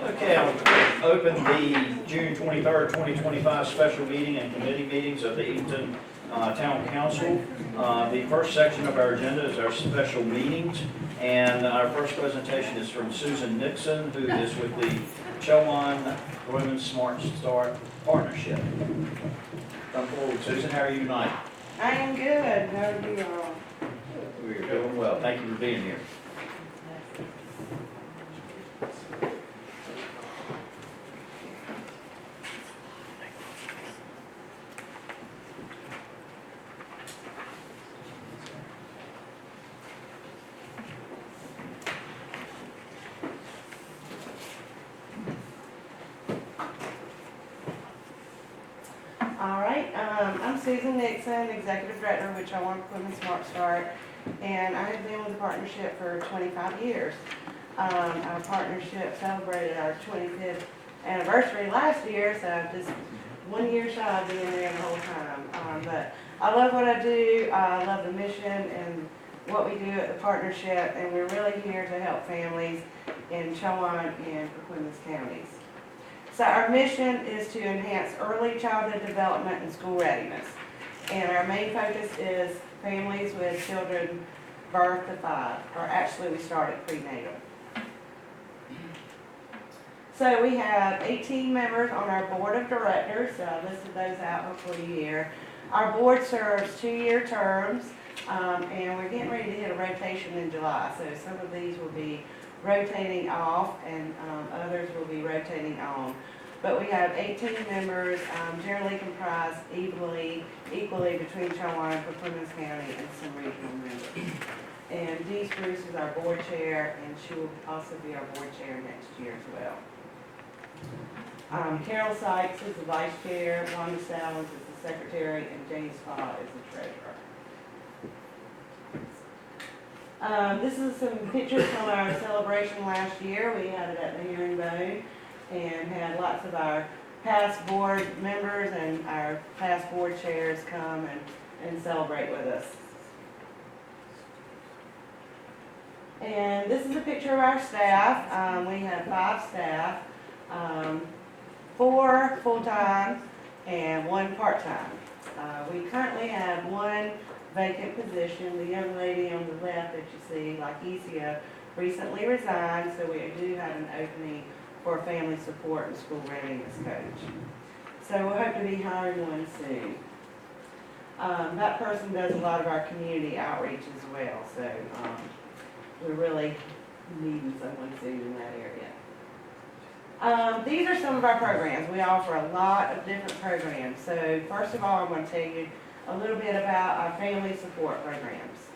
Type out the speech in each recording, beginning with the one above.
Okay, I'll open the June 23rd, 2025 special meeting and committee meetings of the Edenton Town Council. The first section of our agenda is our special meetings, and our first presentation is from Susan Nixon, who is with the Chowan Women's Smart Start Partnership. Come forward, Susan. How are you tonight? I am good. How are you all? We're doing well. Thank you for being here. All right. I'm Susan Nixon, Executive Director of Chowan Women's Smart Start, and I have been with the partnership for 25 years. Our partnership celebrated our 25th anniversary last year, so I'm just 1 year shy of being there the whole time. But I love what I do. I love the mission and what we do at the partnership, and we're really here to help families in Chowan and Perquimans counties. So our mission is to enhance early childhood development and school readiness. And our main focus is families with children birth to 5, or actually we start at prenatal. So we have 18 members on our board of directors, so I listed those out before you here. Our board serves 2-year terms, and we're getting ready to hit a rotation in July. So some of these will be rotating off, and others will be rotating on. But we have 18 members, generally comprised equally between Chowan and Perquimans County and some regional members. And Dee Spruce is our board chair, and she will also be our board chair next year as well. Carol Sykes is the vice chair, Wanda Stallings is the secretary, and Jane Spa is the treasurer. This is some pictures from our celebration last year. We had it at the Herringbone and had lots of our past board members and our past board chairs come and celebrate with us. And this is a picture of our staff. We have 5 staff, 4 full-time and 1 part-time. We currently have 1 vacant position. The young lady on the left that you see, Lykesia, recently resigned, so we do have an opening for a family support and school readiness coach. So we'll hope to be hiring 1 soon. That person does a lot of our community outreach as well, so we're really needing someone soon in that area. These are some of our programs. We offer a lot of different programs. So first of all, I'm going to tell you a little bit about our family support programs.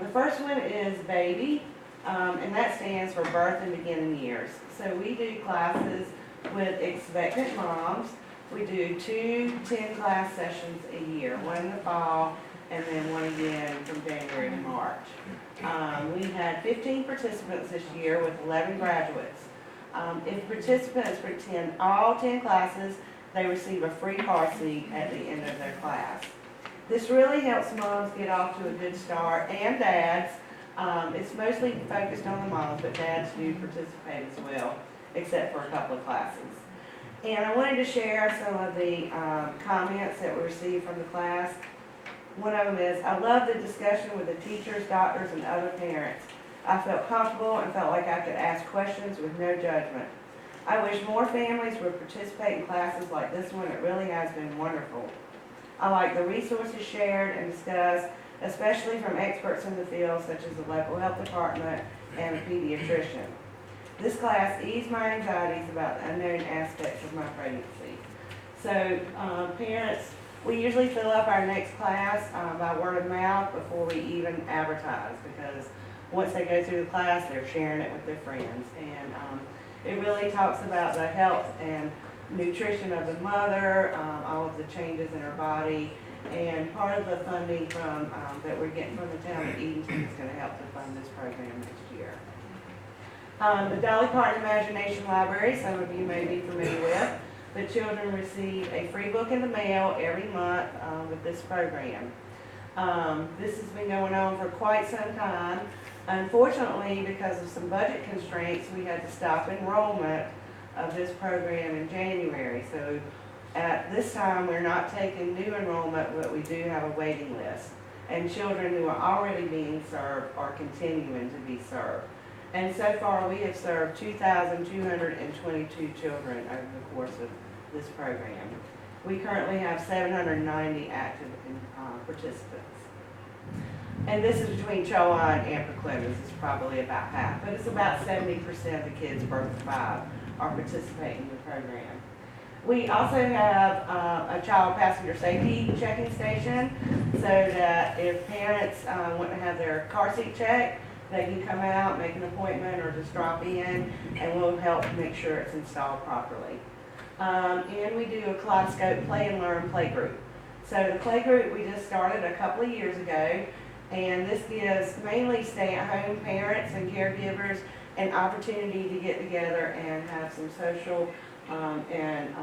The first one is BABY, and that stands for Birth and Beginning Years. So we do classes with expectant moms. We do 2 10-class sessions a year, 1 in the fall and then 1 again from January to March. We had 15 participants this year with 11 graduates. If participants attend all 10 classes, they receive a free car seat at the end of their class. This really helps moms get off to a good start, and dads. It's mostly focused on the moms, but dads do participate as well, except for a couple of classes. And I wanted to share some of the comments that we received from the class. One of them is, I love the discussion with the teachers, doctors, and other parents. I felt comfortable and felt like I could ask questions with no judgment. I wish more families would participate in classes like this one. It really has been wonderful. I like the resources shared and discussed, especially from experts in the field such as the local health department and a pediatrician. This class eased my anxieties about the unknown aspects of my pregnancy. So parents, we usually fill up our next class by word of mouth before we even advertise, because once they go through the class, they're sharing it with their friends. And it really talks about the health and nutrition of the mother, all of the changes in her body, and part of the funding from that we're getting from the town of Edenton is going to help to fund this program next year. The Dolly Parton Imagination Library, some of you may be familiar with. The children receive a free book in the mail every month with this program. This has been going on for quite some time. Unfortunately, because of some budget constraints, we had to stop enrollment of this program in January. So at this time, we're not taking new enrollment, but we do have a waiting list. And children who are already being served are continuing to be served. And so far, we have served 2,222 children over the course of this program. We currently have 790 active participants. And this is between Chowan and Perquimans. It's probably about half, but it's about 70% of the kids birth to 5 are participating in the program. We also have a child passenger safety checking station, so that if parents want to have their car seat checked, they can come out, make an appointment, or just drop in, and we'll help make sure it's installed properly. And we do a Kaleidoscope Play and Learn play group. So the play group we just started a couple of years ago, and this gives mainly stay-at-home parents and caregivers an opportunity to get together and have some social and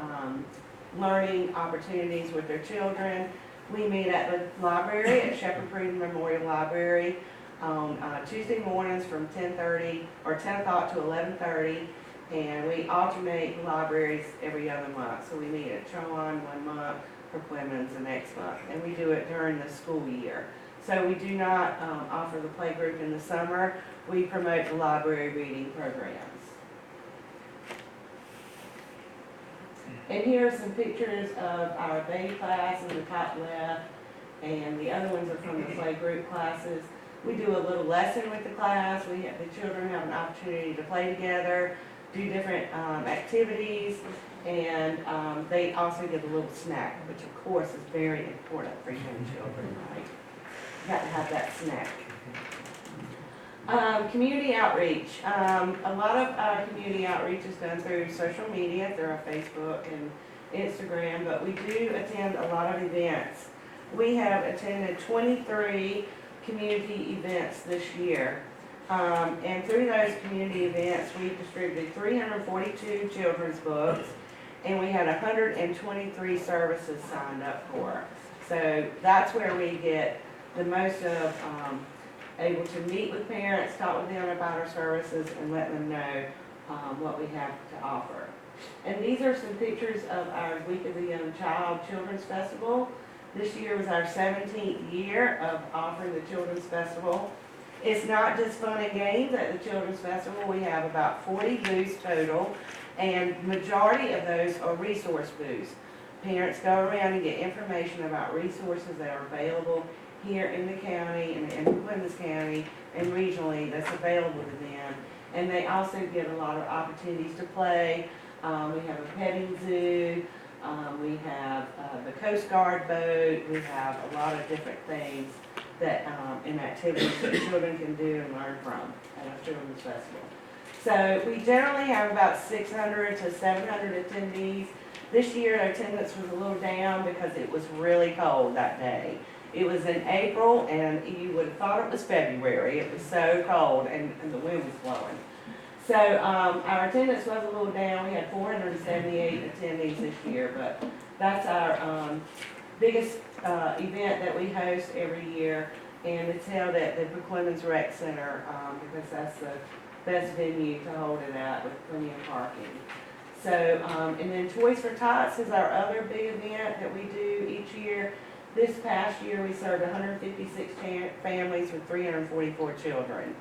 learning opportunities with their children. We meet at the library at Shepherd Pruden Memorial Library on Tuesday mornings from 10:30 or 10 o'clock to 11:30, and we alternate the libraries every other month. So we meet at Chowan 1 month, Perquimans the next month, and we do it during the school year. So we do not offer the play group in the summer. We promote the library reading programs. And here are some pictures of our baby class in the top left, and the other ones are from the play group classes. We do a little lesson with the class. The children have an opportunity to play together, do different activities, and they also get a little snack, which of course is very important for young children, right? You got to have that snack. Community outreach. A lot of our community outreach is done through social media, through our Facebook and Instagram, but we do attend a lot of events. We have attended 23 community events this year. And through those community events, we distributed 342 children's books, and we had 123 services signed up for. So that's where we get the most of able to meet with parents, talk with them about our services, and let them know what we have to offer. And these are some pictures of our Week of the Young Child Children's Festival. This year was our 17th year of offering the Children's Festival. It's not just fun and games at the Children's Festival. We have about 40 booths total, and majority of those are resource booths. Parents go around and get information about resources that are available here in the county and in Perquimans County and regionally that's available to them. And they also get a lot of opportunities to play. We have a petting zoo. We have the Coast Guard boat. We have a lot of different things that and activities that children can do and learn from at our Children's Festival. So we generally have about 600 to 700 attendees. This year our attendance was a little down because it was really cold that day. It was in April, and you would have thought it was February. It was so cold, and the wind was blowing. So our attendance was a little down. We had 478 attendees this year, but that's our biggest event that we host every year, and it's held at the Perquimans Rec Center because that's the best venue to hold it at with plenty of parking. So, and then Toys for Tots is our other big event that we do each year. This past year, we served 156 families with 344 children.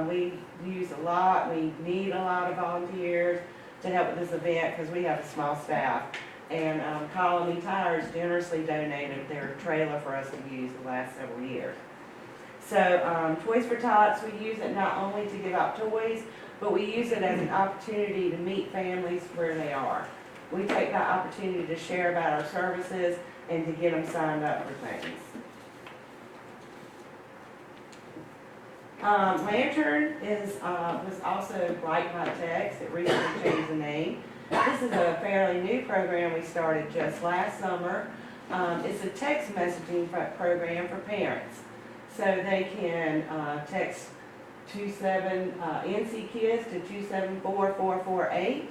We use a lot, we need a lot of volunteers to help with this event because we have a small staff. And Colony Tires generously donated their trailer for us to use the last several years. So Toys for Tots, we use it not only to give out toys, but we use it as an opportunity to meet families where they are. We take that opportunity to share about our services and to get them signed up for things. Lantern was also Bright by Text. It recently changed the name. This is a fairly new program we started just last summer. It's a text messaging program for parents. So they can text NC Kids to 274-448,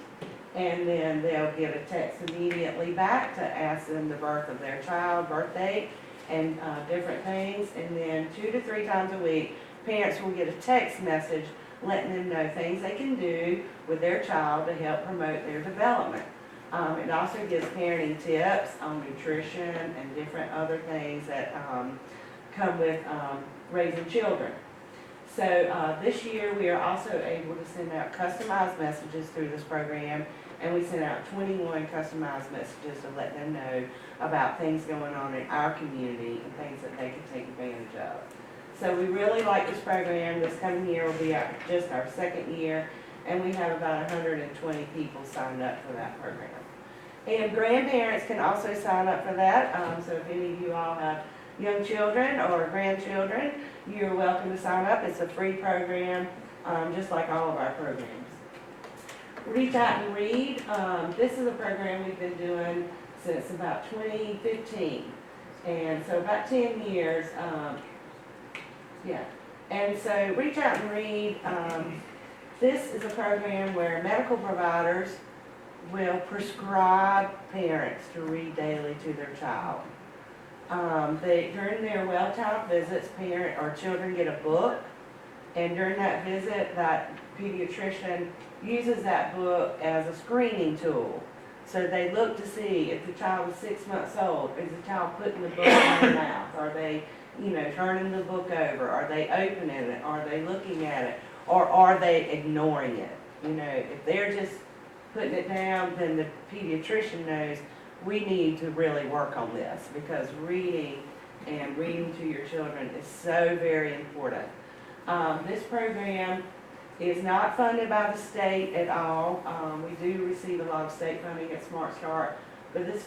and then they'll get a text immediately back to ask them the birth of their child, birth date, and different things. And then 2 to 3 times a week, parents will get a text message letting them know things they can do with their child to help promote their development. It also gives parenting tips on nutrition and different other things that come with raising children. So this year we are also able to send out customized messages through this program, and we sent out 21 customized messages to let them know about things going on in our community and things that they can take advantage of. So we really like this program. This coming year will be just our second year, and we have about 120 people signed up for that program. And grandparents can also sign up for that. So if any of you all have young children or grandchildren, you're welcome to sign up. It's a free program, just like all of our programs. Reach Out and Read. This is a program we've been doing since about 2015. And so about 10 years, yeah. And so Reach Out and Read, this is a program where medical providers will prescribe parents to read daily to their child. During their well-child visits, parent or children get a book, and during that visit, that pediatrician uses that book as a screening tool. So they look to see if the child is 6 months old, is the child putting the book in their mouth? Are they, turning the book over? Are they opening it? Are they looking at it? Or are they ignoring it? If they're just putting it down, then the pediatrician knows we need to really work on this, because reading and reading to your children is so very important. This program is not funded by the state at all. We do receive a lot of state funding at Smart Start, but this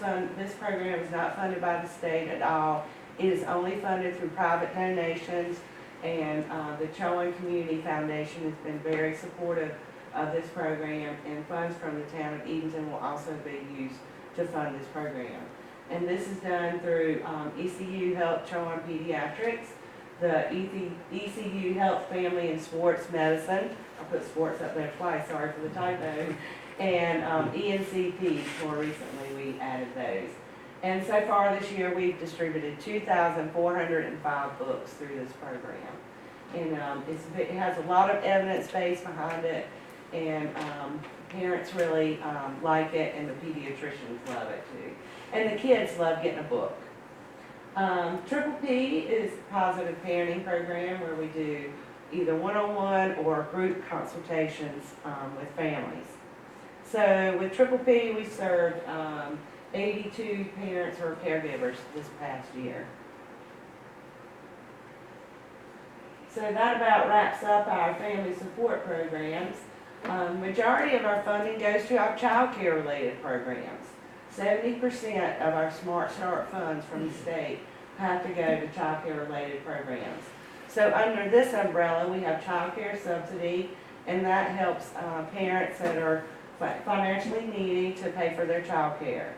program is not funded by the state at all. It is only funded through private donations, and the Chowan Community Foundation has been very supportive of this program, and funds from the town of Edenton will also be used to fund this program. And this is done through ECU Health Chowan Pediatrics, the ECU Health Family and Sports Medicine, I put sports up there twice, sorry for the typo, and ENCP, more recently we added those. And so far this year we've distributed 2,405 books through this program. And it has a lot of evidence base behind it, and parents really like it, and the pediatricians love it too. And the kids love getting a book. Triple P is a positive parenting program where we do either one-on-one or group consultations with families. So with Triple P, we served 82 parents or caregivers this past year. So that about wraps up our family support programs. Majority of our funding goes to our child care related programs. 70% of our Smart Start funds from the state have to go to child care related programs. So under this umbrella, we have child care subsidy, and that helps parents that are financially needy to pay for their child care.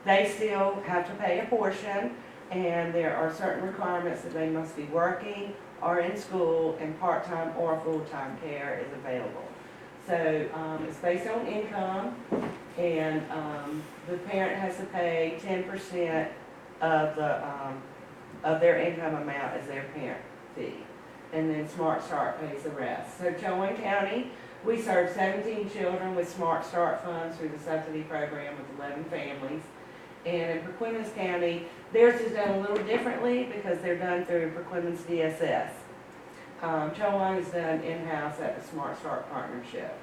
They still have to pay a portion, and there are certain requirements that they must be working or in school, and part-time or full-time care is available. So it's based on income, and the parent has to pay 10% of their income amount as their parent fee, and then Smart Start pays the rest. So Chowan County, we serve 17 children with Smart Start funds through the subsidy program with 11 families. And in Perquimans County, theirs is done a little differently because they're done through Perquimans DSS. Chowan is done in-house at the Smart Start Partnership.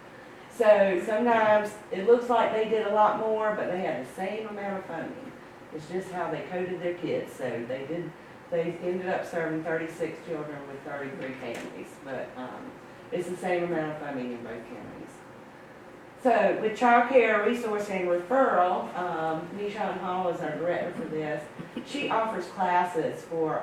So sometimes it looks like they did a lot more, but they had the same amount of funding. It's just how they coded their kids. So they ended up serving 36 children with 33 families, but it's the same amount of funding in both counties. So with child care resource and referral, Nishan Hall is our director for this. She offers classes for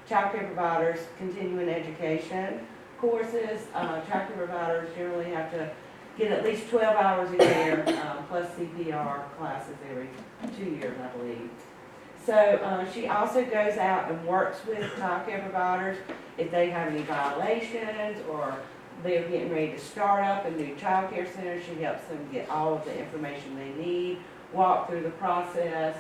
child care providers, continuing education courses. Child care providers generally have to get at least 12 hours a year, plus CPR classes every 2 years, I believe. So she also goes out and works with child care providers if they have any violations or they're getting ready to start up a new child care center. She helps them get all of the information they need, walk through the process.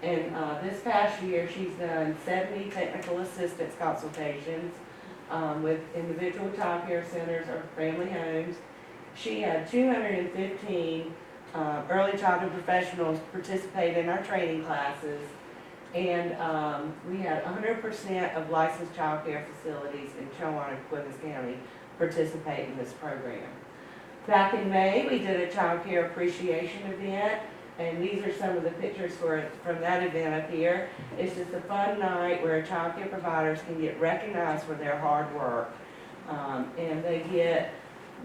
And this past year, she's done 70 technical assistance consultations, with individual child care centers or family homes. She had 215 early childhood professionals participate in our training classes. And we had 100% of licensed child care facilities in Chowan and Clemens County participate in this program. Back in May, we did a child care appreciation event, and these are some of the pictures from that event up here. It's just a fun night where child care providers can get recognized for their hard work. And they get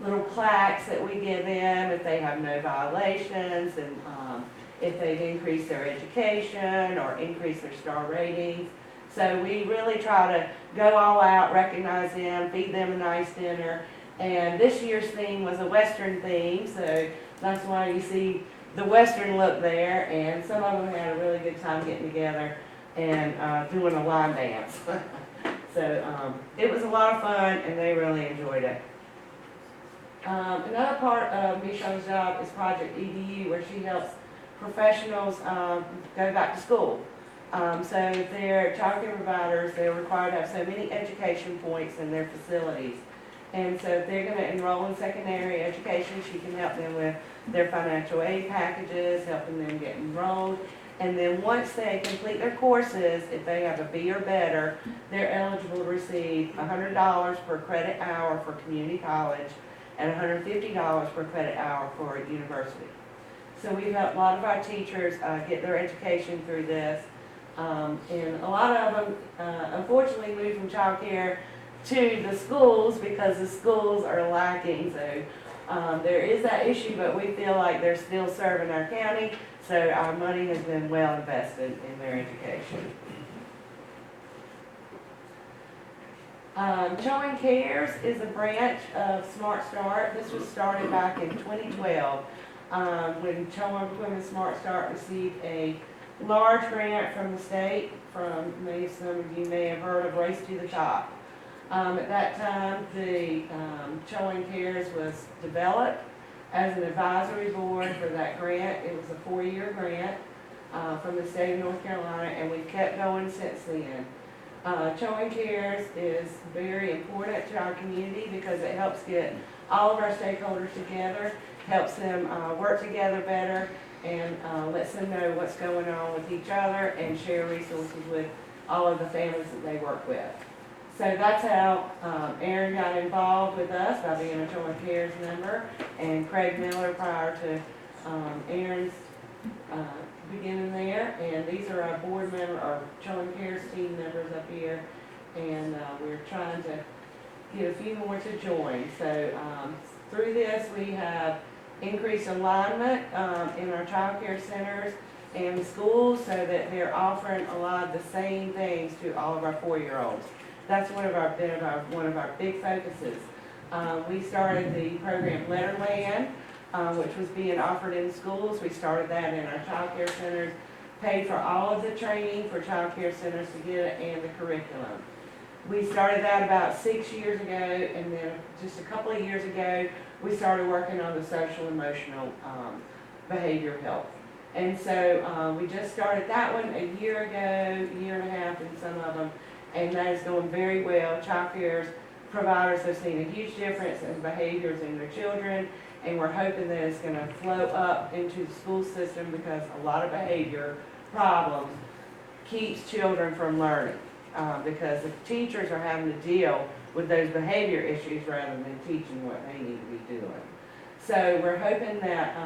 little plaques that we give them if they have no violations, and if they've increased their education or increased their star ratings. So we really try to go all out, recognize them, feed them a nice dinner. And this year's theme was a Western theme, so that's why you see the Western look there. And some of them had a really good time getting together and doing a line dance. So it was a lot of fun, and they really enjoyed it. Another part of Michonne's job is Project EDU, where she helps professionals go back to school. So if they're child care providers, they're required to have so many education points in their facilities. And so if they're going to enroll in secondary education, she can help them with their financial aid packages, helping them get enrolled. And then once they complete their courses, if they have a B or better, they're eligible to receive $100 per credit hour for community college and $150 per credit hour for university. So we've helped a lot of our teachers get their education through this. And a lot of them, unfortunately, moved from child care to the schools because the schools are lacking. So there is that issue, but we feel like they're still serving our county, so our money has been well invested in their education. Chowan Cares is a branch of Smart Start. This was started back in 2012 when Chowan Women's Smart Start received a large grant from the state. Some of you may have heard of Race to the Top. At that time, the Chowan Cares was developed as an advisory board for that grant. It was a 4-year grant from the state of North Carolina, and we've kept going since then. Chowan Cares is very important to our community because it helps get all of our stakeholders together, helps them work together better, and lets them know what's going on with each other and share resources with all of the families that they work with. So that's how Aaron got involved with us, by being a Chowan Cares member, and Craig Miller prior to Aaron's beginning there. And these are our board member, our Chowan Cares team members up here, and we're trying to get a few more to join. So through this, we have increased alignment in our child care centers and the schools, so that they're offering a lot of the same things to all of our 4-year-olds. That's one of our big focuses. We started the program Letterland, which was being offered in schools. We started that in our child care centers, paid for all of the training for child care centers to get it and the curriculum. We started that about 6 years ago, and then just a couple of years ago, we started working on the social emotional behavior health. And so we just started that one a year ago, year and a half in some of them, and that is going very well. Child care providers have seen a huge difference in behaviors in their children, and we're hoping that it's going to flow up into the school system, because a lot of behavior problems keeps children from learning, because the teachers are having to deal with those behavior issues rather than teaching what they need to be doing. So we're hoping that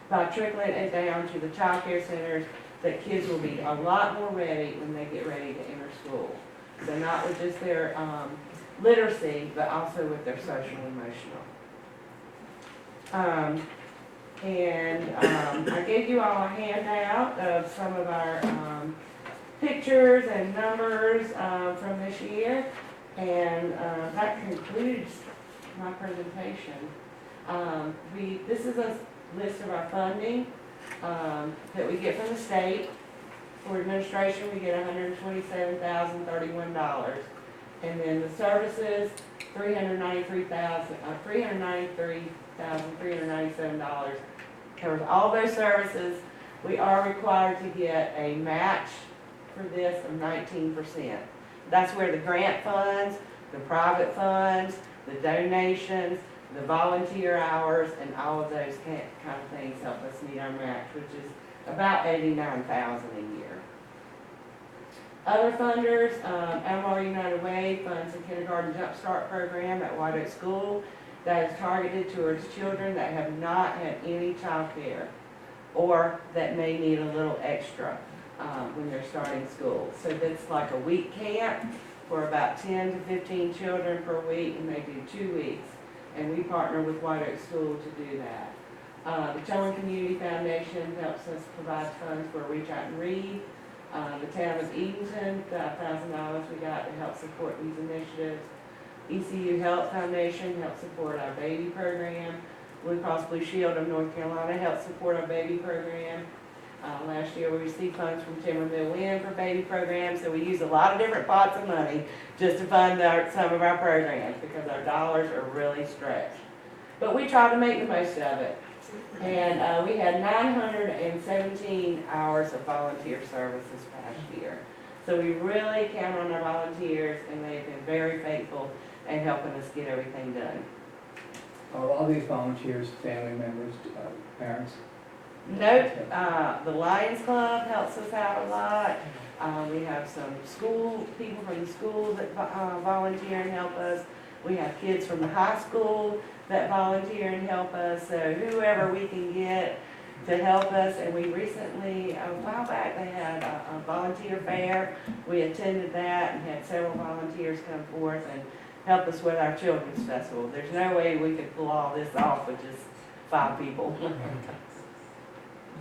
by trickling it down to the child care centers, that kids will be a lot more ready when they get ready to enter school. So not with just their literacy, but also with their social and emotional. I gave you all a handout of some of our pictures and numbers from this year, and that concludes my presentation. This is a list of our funding that we get from the state. For administration, we get $127,031, and then the services, $393,397 covers all those services. We are required to get a match for this of 19%. That's where the grant funds the private funds, the donations, the volunteer hours, and all of those kind of things help us meet our match, which is about $89,000 a year. Other funders, MR United Way funds the kindergarten jump start program at White Oak School that is targeted towards children that have not had any child care or that may need a little extra when they're starting school. So that's like a week camp for about 10 to 15 children per week, and they do 2 weeks. And we partner with White Oak School to do that. The Children Community Foundation helps us provide funds for Reach Out and Read. The town of Edenton, the $1,000 we got to help support these initiatives. ECU Health Foundation helps support our baby program. Blue Cross Blue Shield of North Carolina helps support our baby program. Last year we received funds from Timberville Wind for baby programs, so we use a lot of different pots of money just to fund some of our programs because our dollars are really stretched. But we try to make the most of it. And we had 917 hours of volunteer service this past year. So we really count on our volunteers, and they've been very faithful in helping us get everything done. Are all these volunteers family members, parents? Nope, the Lions Club helps us out a lot. We have some people from the school that volunteer and help us. We have kids from the high school that volunteer and help us. So whoever we can get to help us. And we recently, a while back, they had a volunteer fair. We attended that and had several volunteers come forth and help us with our children's festival. There's no way we could pull all this off with just 5 people.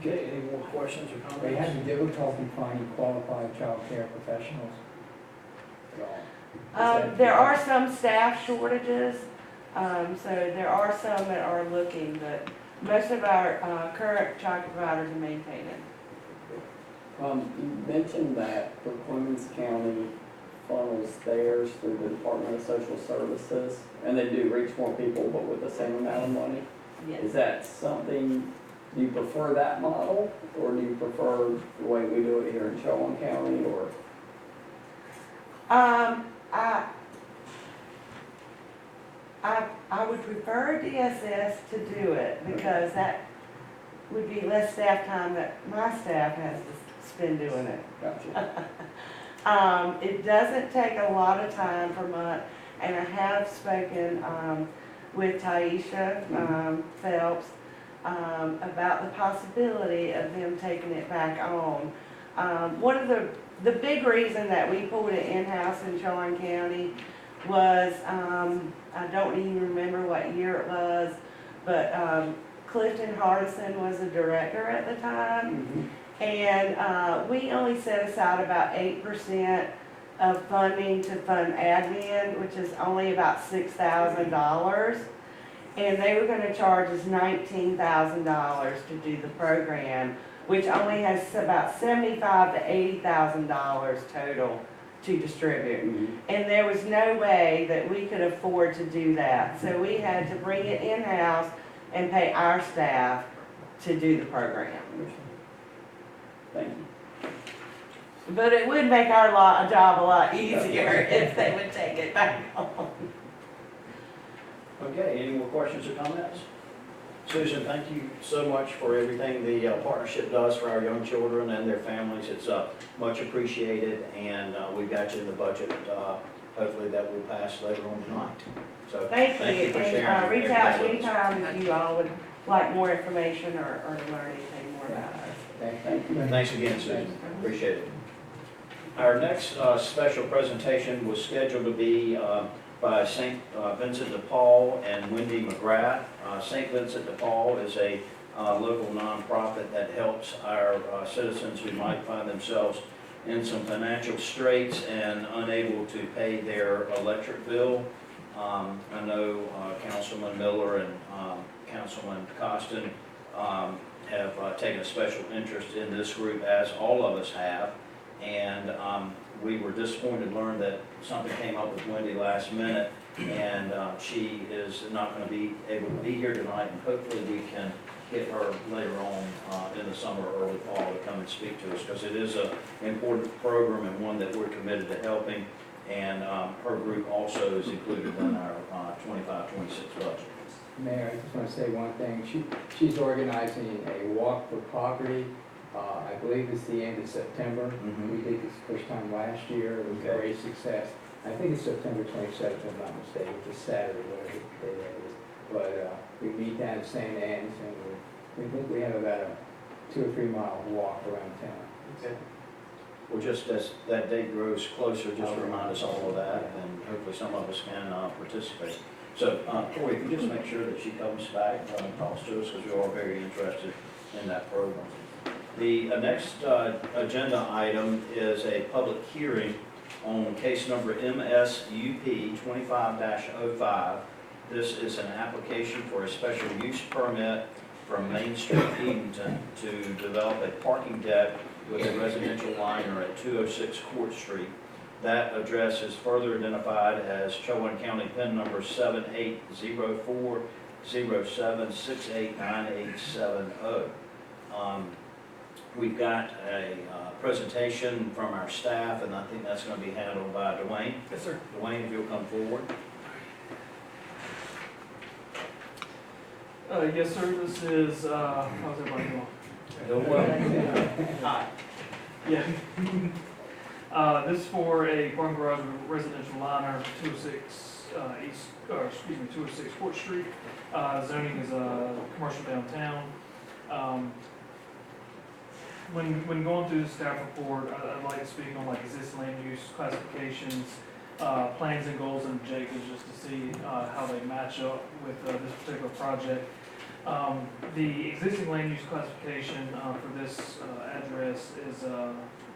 Okay, any more questions or comments? They have difficulty finding qualified child care professionals at all? There are some staff shortages, so there are some that are looking, but most of our current child providers are maintaining. You mentioned that for Clemens County funnels theirs through the Department of Social Services, and they do reach more people, but with the same amount of money. Yes. Is that something, do you prefer that model, or do you prefer the way we do it here in Chowan County, or? I would prefer DSS to do it because that would be less staff time that my staff has to spend doing it. Gotcha. It doesn't take a lot of time per month, and I have spoken with Taisha Phelps about the possibility of them taking it back on. One of the big reason that we pulled it in-house in Chowan County was, I don't even remember what year it was, but Clifton Hardison was the director at the time. And we only set aside about 8% of funding to fund admin, which is only about $6,000. And they were going to charge us $19,000 to do the program, which only has about $75,000 to $80,000 total to distribute. And there was no way that we could afford to do that. So we had to bring it in-house and pay our staff to do the program. Thank you. But it would make our job a lot easier if they would take it back on. Okay, any more questions or comments? Susan, thank you so much for everything the partnership does for our young children and their families. It's much appreciated, and we've got you in the budget. Hopefully that will pass later on tonight. So Thank you. for And sharing. reach out everything with us. anytime if you all would like more information or to learn anything more about us. Thank you. Thanks again, Susan. Appreciate it. Our next special presentation was scheduled to be by St. Vincent de Paul and Wendy McGrath. St. Vincent de Paul is a local nonprofit that helps our citizens who might find themselves in some financial straits and unable to pay their electric bill. I know Councilman Miller and Councilman Costin have taken a special interest in this group, as all of us have. And we were disappointed to learn that something came up with Wendy last minute, and she is not going to be able to be here tonight, and hopefully we can get her later on in the summer or early fall to come and speak to us, because it is an important program and one that we're committed to helping. And her group also is included in our 25-26 budget. Mayor, I just want to say one thing. She's organizing a walk for poverty. I believe it's the end of September. We did this first time last year. It was a Okay. great success. I think it's September 27th, if I'm not mistaken, it's a Saturday, whatever day that is. But we meet down at St. Anne's, and we think we have about a 2 or 3 mile walk around town. Okay. Well, just as that date grows closer, just remind us all of that, and hopefully some of us can participate. So, Corey, if you just make sure that she comes back and talks to us, because we are very interested in that program. The next agenda item is a public hearing on case number MSUP 25-05. This is an application for a special use permit from Main Street, Edenton, to develop a parking deck with a residential liner at 206 Court Street. That address is further identified as Chowan County PIN number 780407689870. We've got a presentation from our staff, and I think that's going to be handled by Dwayne. Yes, sir. Dwayne, if you'll come forward. Yes, sir, this is, how's everybody doing? Hi. Yeah. This is for a parking garage with residential liner, 206 Court Street. Zoning is, commercial downtown. When going through the staff report, I'd like to speak on like existing land use classifications, plans and goals and objectives, just to see, how they match up with, this particular project. The existing land use classification for this address is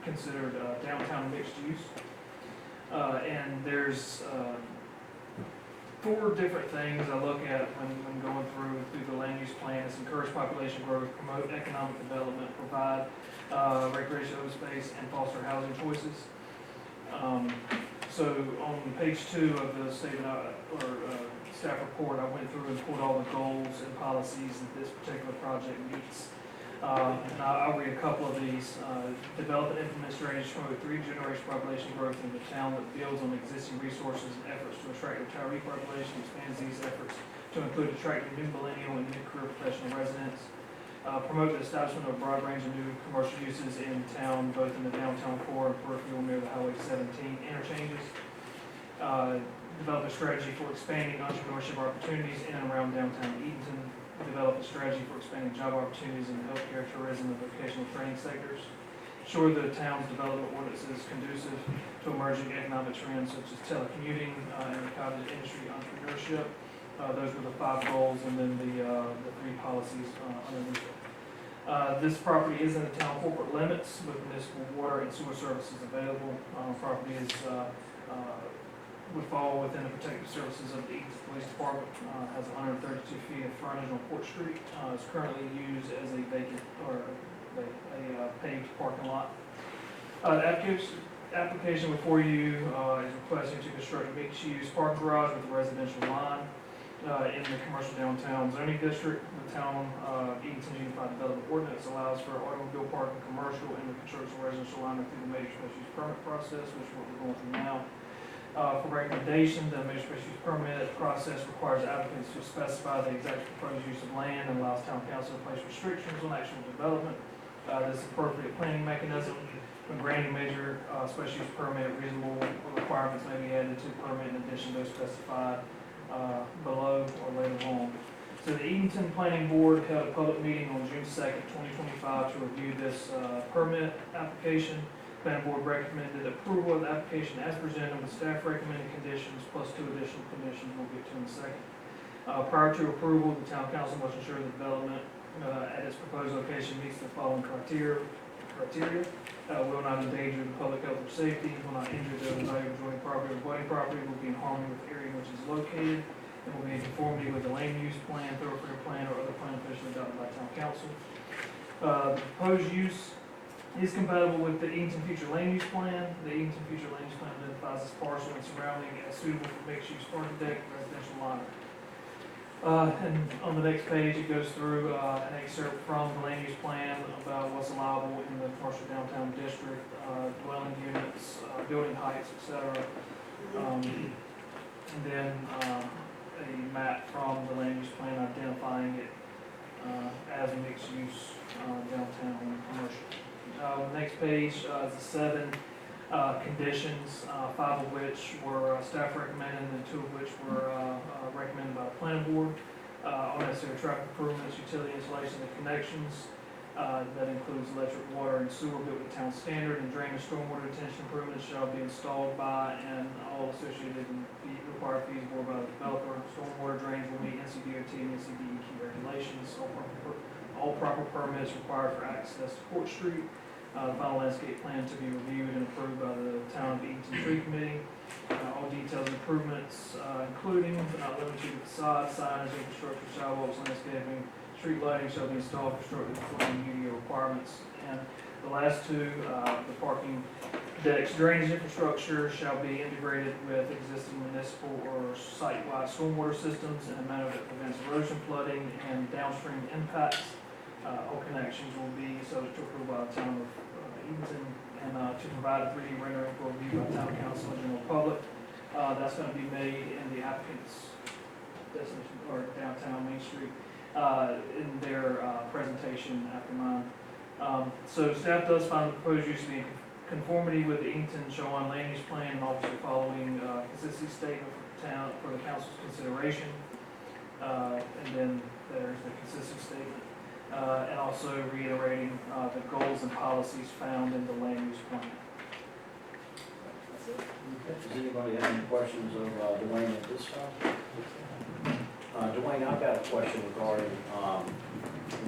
considered downtown mixed use. And there's 4 different things I look at when going through the land use plan. It's encourage population growth, promote economic development, provide recreational space, and foster housing choices. So on page 2 of the statement staff report, I went through and pulled all the goals and policies that this particular project meets. And I'll read a couple of these. Develop and implement strategies to promote 3-generation population growth in the town that builds on existing resources and efforts to attract retiree population, expands these efforts to include attracting new millennial and new career professional residents. Promote the establishment of a broad range of new commercial uses in town, both in the downtown core and peripheral near the Highway 17 interchanges. Develop a strategy for expanding entrepreneurship opportunities in and around downtown Edenton. Develop a strategy for expanding job opportunities in the healthcare, tourism, and vocational training sectors. Ensure the town's development ordinance is conducive to emerging economic trends such as telecommuting and the cottage industry entrepreneurship. Those were the 5 goals, and then the 3 policies underneath it. This property is in the town corporate limits with municipal water and sewer services available. Property is would fall within the protective services of the Edenton Police Department. Has 132 feet of frontage on Court Street. Is currently used as a vacant or a paved parking lot. The application before you is requesting to construct a mixed-use parking garage with a residential line in the commercial downtown zoning district. The town Edenton Unified Development Ordinance allows for automobile parking, commercial, and the construction of residential line through the major special use permit process, which is what we're going through now. For recommendation, the major special use permit process requires applicants to specify the exact proposed use of land and allows town council to place restrictions on actual development. This appropriate planning mechanism. When granting major special use permit, reasonable requirements may be added to permit in addition to those specified below or later on. So the Edenton Planning Board held a public meeting on June 2nd, 2025 to review this permit application. Planning Board recommended approval of the application as presented with staff recommended conditions plus 2 additional conditions we'll get to in a second. Prior to approval, the town council must ensure the development at its proposed location meets the following criteria. Will not endanger the public health or safety, will not injure the value of adjoining property or abutting property, will be in harmony with the area in which it is located, and will be in conformity with the land use plan, thoroughfare plan, or other plan officially adopted by town council. The proposed use is compatible with the Edenton Future Land Use Plan. The Edenton Future Land Use Plan identifies this parcel and surrounding as suitable for mixed-use parking deck and residential liner. And on the next page, it goes through an excerpt from the land use plan about what's allowed allowable in the commercial downtown district, dwelling units, building heights, etc. And then a map from the land use plan identifying it as a mixed use downtown commercial. Next page is the 7 conditions, 5 of which were staff recommended and 2 of which were recommended by the planning board. All necessary traffic improvements, utility installation and connections. That includes electric, water, and sewer built to town standard, and drainage stormwater retention improvements shall be installed by and all associated and required fees bore by the developer. Stormwater drains will meet NCDOT and NCDEQ regulations. All proper permits required for access to Court Street. Final landscape plan to be reviewed and approved by the Town of Edenton Tree Committee. All detailed improvements, including but not limited to facade, signage, infrastructure, sidewalks, landscaping, street lighting shall be installed constructed according to UDO requirements. And the last 2, the parking decks, drainage infrastructure shall be integrated with existing municipal or site-wide stormwater systems in a manner that prevents erosion, flooding, and downstream impacts. All connections will be subject to approval by the Town of Edenton, and to provide a 3D rendering for review by Town Council and general public. That's going to be made in the applicant's destination or downtown Main Street in their presentation after mine. So staff does find the proposed use to be in conformity with the Edenton Shoreline Land Use Plan, and obviously following consistency statement for the council's consideration. And then there's the consistency statement. And also reiterating the goals and policies found in the land use plan. Does anybody have any questions of Dwayne at this time? Dwayne, I've got a question regarding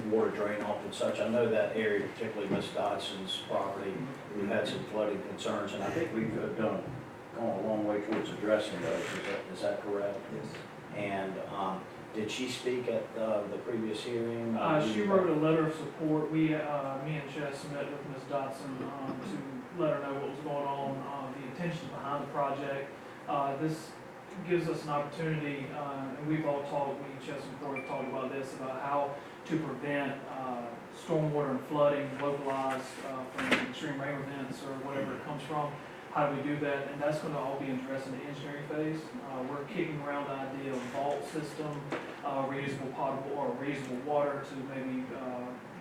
water drain off and such. I know that area, particularly Miss Dodson's property, we've had some flooding concerns, and I think we've gone a long way towards addressing those. Is that correct? Yes. And did she speak at the previous hearing? She wrote a letter of support. Me and Chess met with Ms. Dotson to let her know what was going on, the intentions behind the project. This gives us an opportunity, and we've all talked, Chess and Court have talked about this, about how to prevent stormwater and flooding localized from extreme rain events or whatever it comes from. How do we do that? And that's going to all be addressed in the engineering phase. We're kicking around the idea of vault system, reusable potable or reusable water to maybe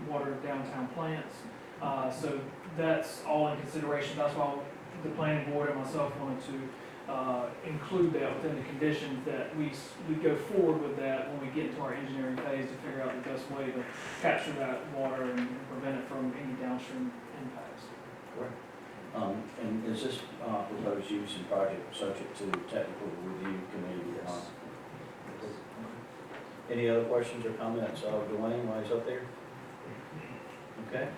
water downtown plants. So that's all in consideration. That's why the planning board and myself wanted to include that within the conditions, that we go forward with that when we get into our engineering phase to figure out the best way to capture that water and prevent it from any downstream impacts. Correct. And is this proposed use and project subject to technical review committee? Any other questions or comments of Dwayne while he's up there? Okay.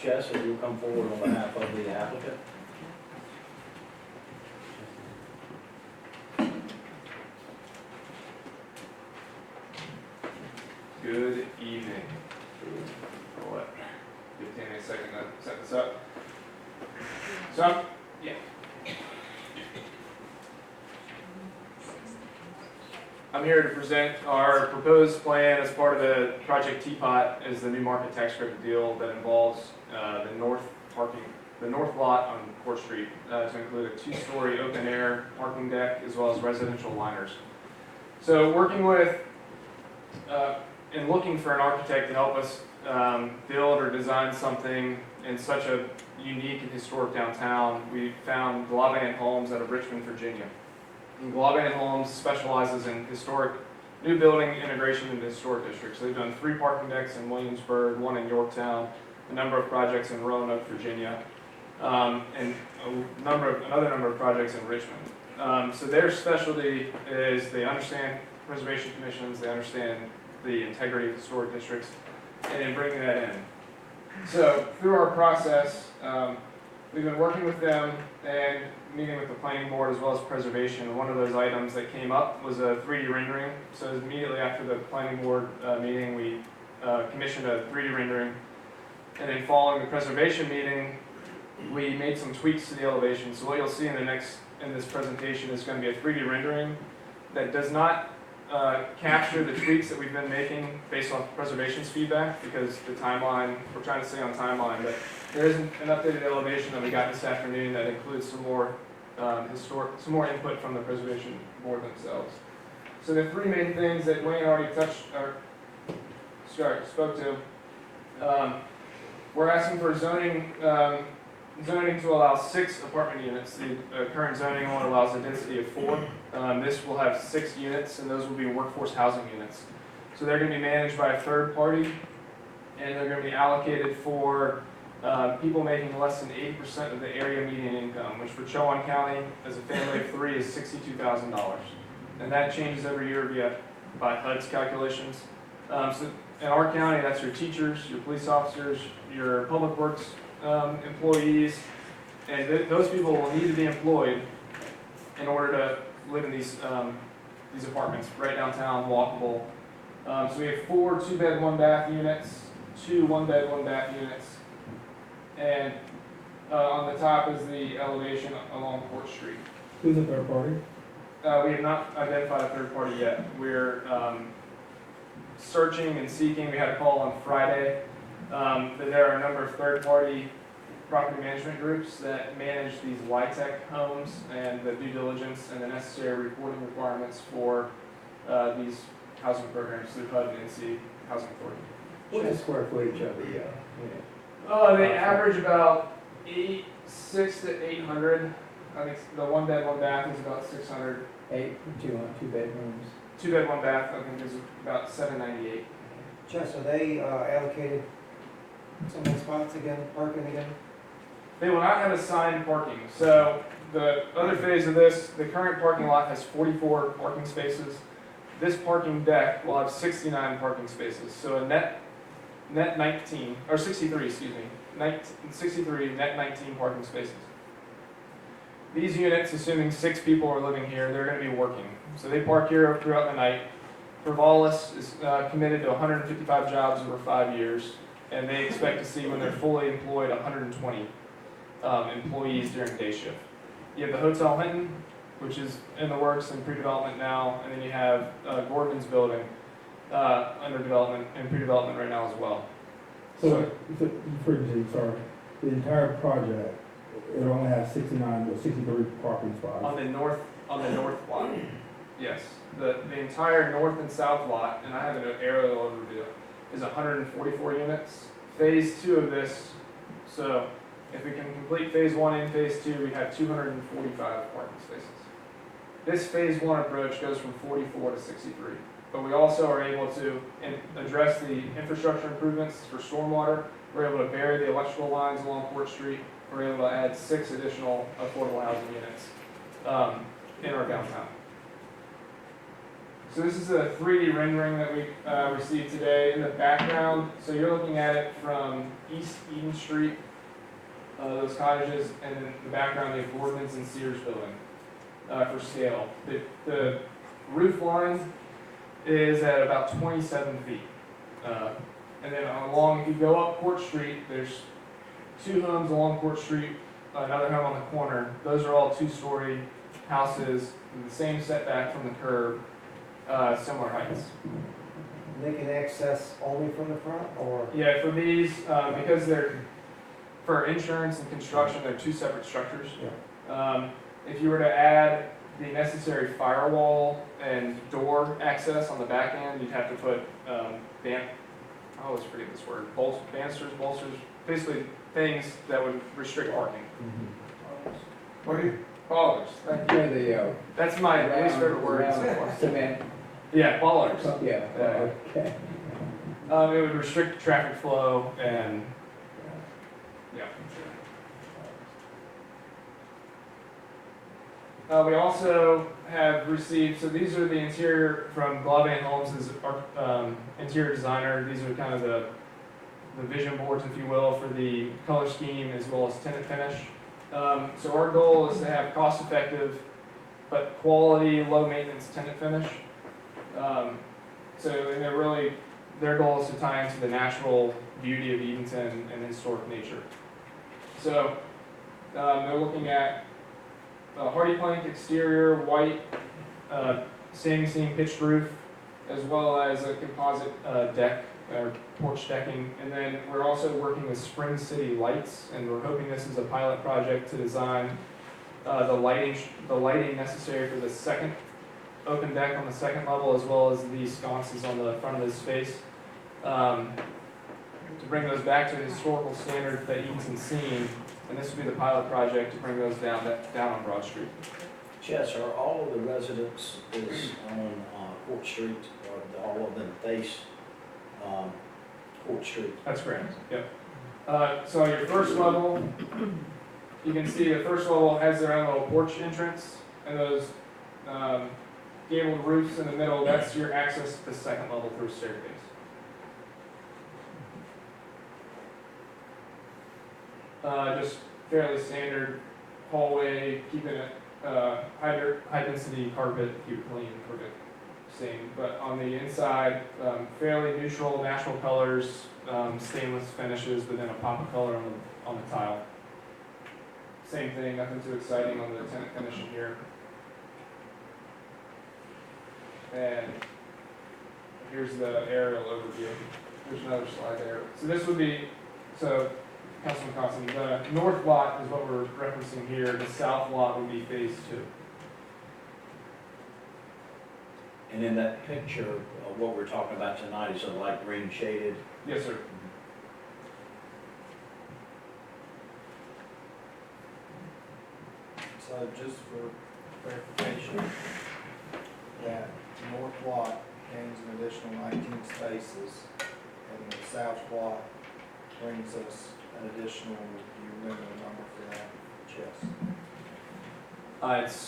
Chess, if you'll come forward on behalf of the applicant. Good evening. What? Give me a second to set this up. So, yeah. I'm here to present our proposed plan as part of the Project Teapot, is the new market tax credit deal that involves the north lot on Court Street to include a 2-story open-air parking deck as well as residential liners. So working with and looking for an architect to help us build or design something in such a unique and historic downtown, we found Globant Homes out of Richmond, Virginia. And Globant Homes specializes in historic new building integration into historic districts. They've done 3 parking decks in Williamsburg, 1 in Yorktown, a number of projects in Roanoke, Virginia, and another number of projects in Richmond. So their specialty is they understand preservation commissions, they understand the integrity of historic districts, and in bringing that in. So through our process, we've been working with them and meeting with the planning board as well as preservation. One of those items that came up was a 3D rendering. So immediately after the planning board meeting, we commissioned a 3D rendering. And then following the preservation meeting, we made some tweaks to the elevation. So what you'll see in this presentation is going to be a 3D rendering that does not capture the tweaks that we've been making based on preservation's feedback, because the timeline, we're trying to stay on timeline, but there is an updated elevation that we got this afternoon that includes some more some more input from the preservation board themselves. So the three main things that Wayne already spoke to. We're asking for zoning to allow 6 apartment units. The current zoning only allows a density of 4. This will have 6 units, and those will be workforce housing units. So they're going to be managed by a third party, and they're going to be allocated for people making less than 80% of the area median income, which for Chowan County, as a family of 3, is $62,000. And that changes every year by HUD's calculations. So in our county, that's your teachers, your police officers, your public works employees, and those people will need to be employed in order to live in these apartments right downtown, walkable. So we have 4 2-bed, 1-bath units, 2 1-bed, 1-bath units, and on the top is the elevation along Court Street. Who's the third party? We have not identified a third party yet. We're searching and seeking. We had a call on Friday. That there are a number of third-party property management groups that manage these YTech homes and the due diligence and the necessary reporting requirements for these housing programs through HUD and NC Housing Authority. What's the square footage of the unit? They average about 6 to 800. I think the 1-bed, 1-bath is about 600. 2 bedrooms. 2-bed, 1-bath I think is about 798. Jess, are they allocated so many spots again, parking again? They will not have assigned parking. So the other phase of this, the current parking lot has 44 parking spaces. This parking deck will have 69 parking spaces. So a net 19, or 63, excuse me, 63, net 19 parking spaces. These units, assuming 6 people are living here, they're going to be working. So they park here throughout the night. Provalis is committed to 155 jobs over 5 years, and they expect to see, when they're fully employed, 120 employees during day shift. You have the Hotel Hinton, which is in the works and pre-development now, and then you have Gordon's building under development and pre-development right now as well. So, sorry, the entire project, it only has 69 or 63 parking spots. On the north lot, yes. The entire north and south lot, and I have an aerial overview, is 144 units. Phase 2 of this, so if we can complete phase 1 and phase 2, we have 245 parking spaces. This phase 1 approach goes from 44 to 63. But we also are able to address the infrastructure improvements for stormwater. We're able to bury the electrical lines along Court Street. We're able to add 6 additional affordable housing units in our downtown. So this is a 3D rendering that we received today. In the background, so you're looking at it from East Eden Street, those cottages, and in the background you have Gordon's and Sears building for scale. The roof line is at about 27 feet. And then along, if you go up Court Street, there's 2 homes along Court Street, another home on the corner. Those are all 2-story houses, with the same setback from the curb, similar heights. They can access only from the front, or? Yeah, for these, because they're, for insurance and construction, they're 2 separate structures. If you were to add the necessary firewall and door access on the back end, you'd have to put, I always forget this word, bolsters, basically things that would restrict parking. What do you? Bollards, thank you. Yeah, That's my least favorite word. cement. Yeah, bollards. Yeah, okay. It would restrict traffic flow and, yeah. We also have received, so these are the interior from Glavine Homes as our interior designer. These are kind of the vision boards, if you will, for the color scheme as well as tenant finish. So our goal is to have cost-effective but quality, low-maintenance tenant finish. So and their goal is to tie into the natural beauty of Edenton and historic nature. So they're looking at hardy plank exterior, white standing seam pitched roof, as well as a composite deck or porch decking. And then we're also working with Spring City Lights, and we're hoping this is a pilot project to design the lighting necessary for the second open deck on the second level, as well as the sconces on the front of this space. To bring those back to the historical standard that Edenton's seen, and this would be the pilot project to bring those down on Broad Street. Chess, are all of the residents is on Court Street, or all of them face Court Street? That's correct, yep. So your first level, you can see the first level has their own little porch entrance, and those gabled roofs in the middle, that's your access to the second level through staircase. Just fairly standard hallway, keeping it high density carpet, keep it clean, keep it same. But on the inside, fairly neutral, natural colors, stainless finishes, but then a pop of color on the tile. Same thing, nothing too exciting on the tenant finishing here. And here's the aerial overview. There's another slide there. So this would be, Councilman Constant, the north lot is what we're referencing here. The south lot would be phase 2. And in that picture, what we're talking about tonight is a light green shaded. Yes, sir. So just for clarification, that north lot gains an additional 19 spaces, and the south lot brings us an additional, do you remember the number for that, Chess? It's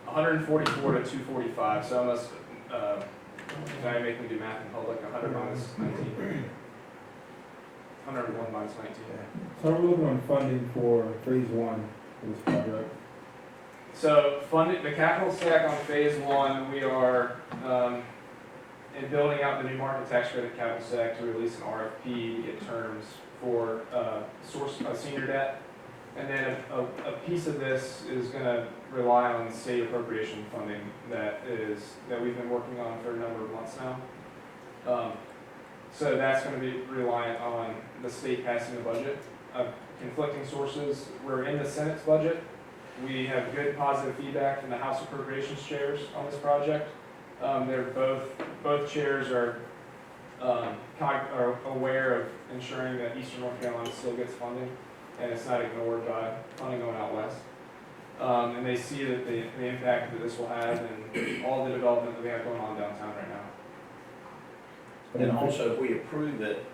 144 to 245, so almost, if I make them do math in public, 100 minus 19. 101 minus 19. So we're looking on funding for phase 1 of this project. So funding, the capital stack on phase 1, we are in building out the new market tax credit capital stack to release an RFP to get terms for senior debt. And then a piece of this is going to rely on state appropriation funding that we've been working on for a number of months now. So that's going to be reliant on the state passing a budget of conflicting sources. We're in the Senate's budget. We have good positive feedback from the House Appropriations chairs on this project. They're both chairs are aware of ensuring that Eastern North Carolina still gets funding, and it's not ignored by funding going out west. And they see that the impact that this will have and all the development that we have going on downtown right now. And also, if we approve it,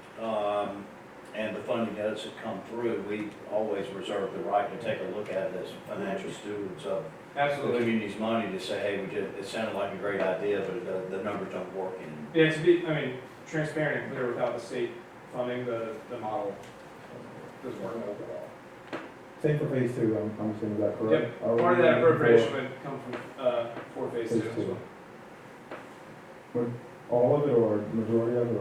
and the funding does come through, we always reserve the right to take a look at it as financial stewards of the Absolutely. community's money to say, hey, it sounded like a great idea, but the numbers don't work in. Yeah, to be, transparent and clear, without the state funding, the model doesn't work. Same for phase 2, I'm assuming, is that correct? Yep, part of that appropriation would come from, for phase 2 Phase as 2. well. All of it or majority of it?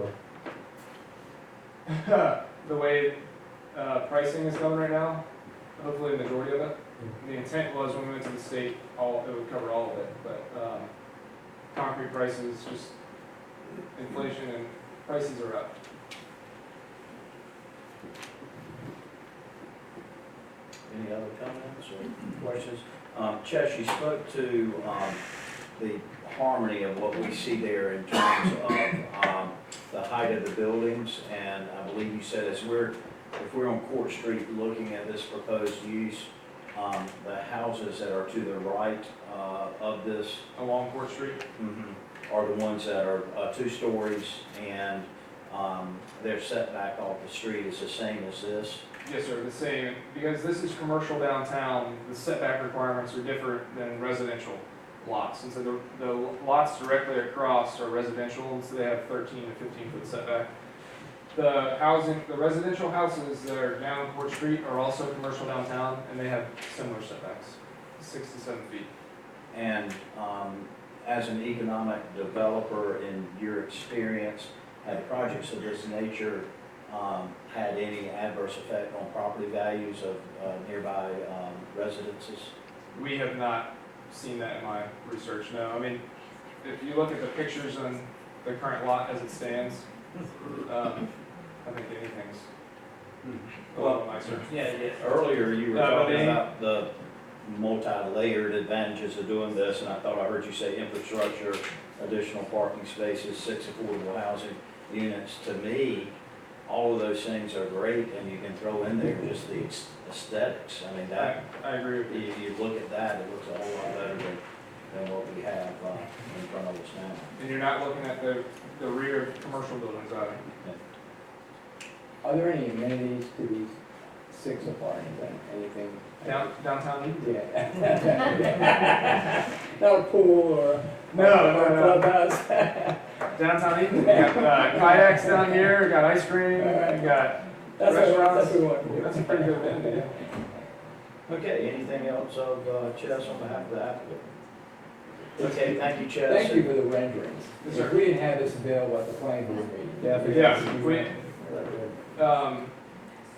Or? The way pricing is going right now, hopefully the majority of it. The intent was when we went to the state, it would cover all of it, but concrete prices, just inflation and prices are up. Any other comments or questions? Chess, you spoke to the harmony of what we see there in terms of the height of the buildings, and I believe you said if we're on Court Street looking at this proposed use, the houses that are to the right of this Along Court Street? are the ones that are 2 stories, and their setback off the street is the same as this. Yes, sir, the same. Because this is commercial downtown, the setback requirements are different than residential lots. And so the lots directly across are residential, and so they have 13 to 15 foot setback. The residential houses that are down Court Street are also commercial downtown, and they have similar setbacks, 6 to 7 feet. And as an economic developer, in your experience, have projects of this nature had any adverse effect on property values of nearby residences? We have not seen that in my research, no. I mean, if you look at the pictures on the current lot as it stands, I think anything's a little nicer. Yeah, earlier you were No, but talking they- about the multi-layered advantages of doing this, and I thought I heard you say infrastructure, additional parking spaces, 6 affordable housing units. To me, all of those things are great, and you can throw in there just the aesthetics. I mean, that, I agree with you. if you look at that, it looks a whole lot better than what we have in front of us now. And you're not looking at the rear commercial buildings either. Are there any amenities to these 6 apartments, anything? Downtown Eden? Yeah. Not a pool or a No. clubhouse? Downtown Eden, you got kayaks down here, you got ice cream, you got, That's Restaurants. what we want to do. that's a pretty good amenity, yeah. Okay, anything else of Chess on behalf of the applicant? Okay, thank you, Chess. Thank you for the renderings. Yes, sir. If we didn't have this available at the planning board meeting, definitely. Yeah,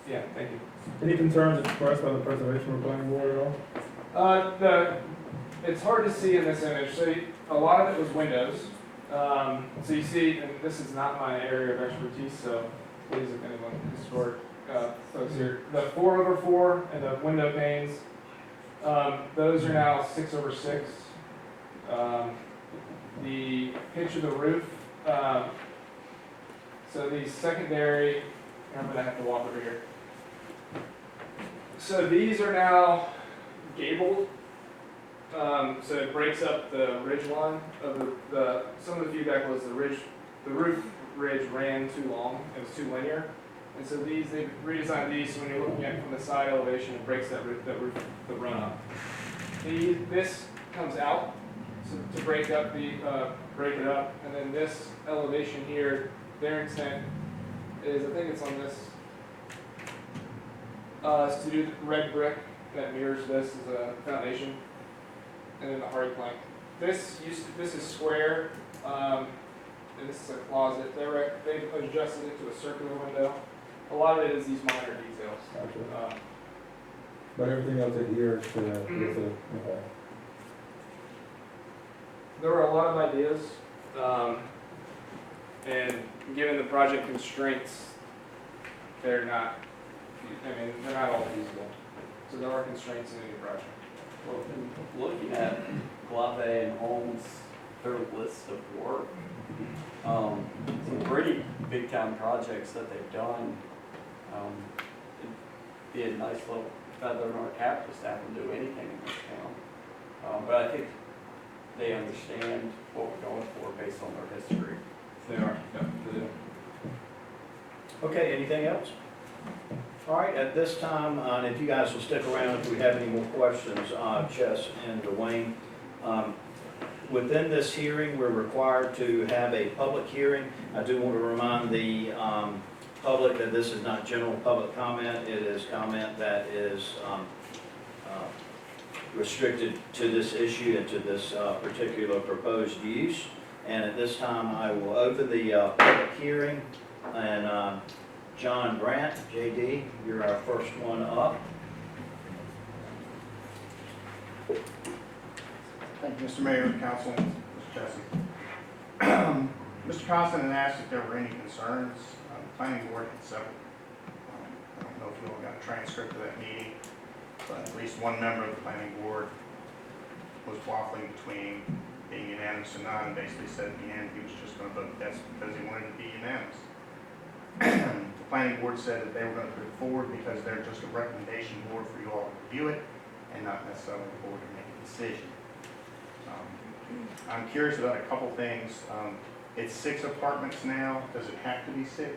yeah, thank you. Any concerns expressed by the preservation of planning board at all? It's hard to see in this image, so a lot of it was windows. So you see, and this is not my area of expertise, so please, if anyone historic folks here, the 4/4 and the window panes, those are now 6/6. The pitch of the roof, so the secondary, I'm gonna have to walk over here. So these are now gabled. So it breaks up the ridge line of some of the feedback was the roof ridge ran too long, it was too linear. And so they've redesigned these, so when you're looking at it from the side elevation, it breaks that roof, the run up. This comes out to break it up, and then this elevation here, their intent is, I think it's on this, is to do the red brick that mirrors this as a foundation, and then the hard plank. This is square, and this is a closet. They've adjusted it to a circular window. A lot of it is these minor details. Gotcha. But everything else adheres to, okay. There were a lot of ideas, and given the project constraints, they're not all feasible. So there are constraints in any project. Well, in looking at Glave and Holmes, their list of work, some pretty big time projects that they've done. It'd be a nice little feather in our cap just to have them do anything in this town. But I think they understand what we're going for based on their history. They are, yeah, they do. Okay, anything else? All right, at this time, and if you guys will stick around if we have any more questions, Chess and Dwayne. Within this hearing, we're required to have a public hearing. I do want to remind the public that this is not general public comment. It is comment that is restricted to this issue and to this particular proposed use. And at this time, I will open the public hearing, and John Grant, JD, you're our first one up. Thank you, Mr. Mayor, Council, Mr. Jesse. Mr. Constant had asked if there were any concerns. The planning board had several. I don't know if you all got a transcript of that meeting, but at least one member of the planning board was waffling between being unanimous and not, and basically said at the end he was just going to vote yes because he wanted to be unanimous. The planning board said that they were going to put it forward because they're just a recommendation board for you all to review it and not necessarily the board to make a decision. I'm curious about a couple things. It's 6 apartments now. Does it have to be 6?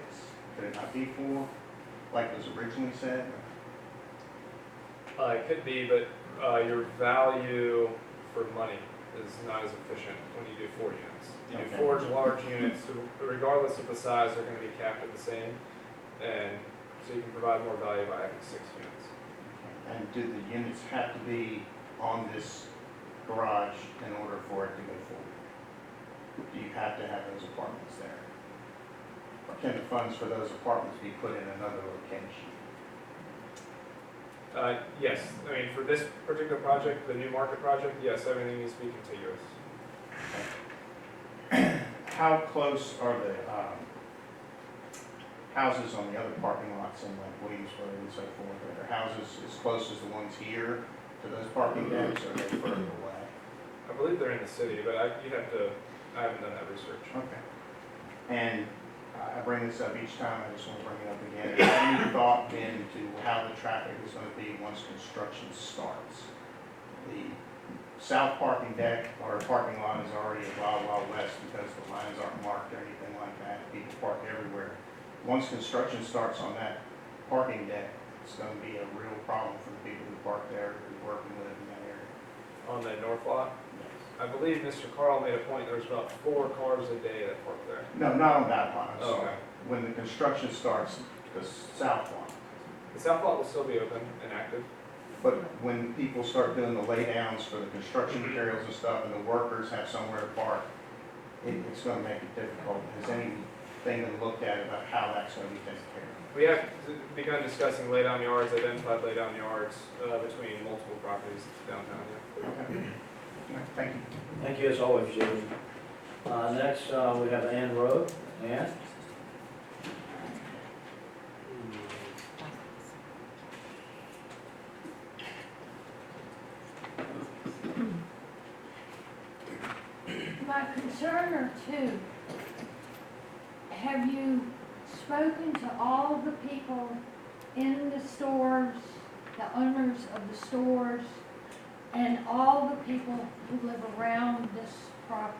Could it not be 4, like was originally said? It could be, but your value for money is not as efficient when you do 4 units. You do Okay. 4 large units, regardless of the size, they're going to be capped at the same, and so you can provide more value by having 6 units. And do the units have to be on this garage in order for it to go forward? Do you have to have those apartments there? Or can the funds for those apartments be put in another location? Yes, I mean, for this particular project, the new market project, yes, everything needs to be contiguous. How close are the houses on the other parking lots in like Williamsburg and so forth? Are there houses as close as the ones here to those parking decks, or are they further away? I believe they're in the city, but I haven't done that research. Okay. And I bring this up each time, I just want to bring it up again. Has any thought been into how the traffic is going to be once construction starts? The south parking deck or parking lot is already a wild, wild west because the lines aren't marked or anything like that. People park everywhere. Once construction starts on that parking deck, it's going to be a real problem for the people who park there, who work and live in that area. On the north lot, I believe Mr. Carl made a point, there's about 4 cars a day that park there. No, not on that lot, I'm Oh, sorry. okay. When the construction starts, the south lot. The south lot will still be open and active. But when people start doing the laydowns for the construction materials and stuff, and the workers have somewhere to park, it's gonna make it difficult. Has anything been looked at about how that's gonna be taken care of? We have begun discussing laydown yards, identified laydown yards between multiple properties downtown. Yeah. Okay. Thank you. Thank you as always, Julie. Next, we have Ann Rowe. Ann? My concern are two. Have you spoken to all the people in the stores, the owners of the stores, and all the people who live around this property?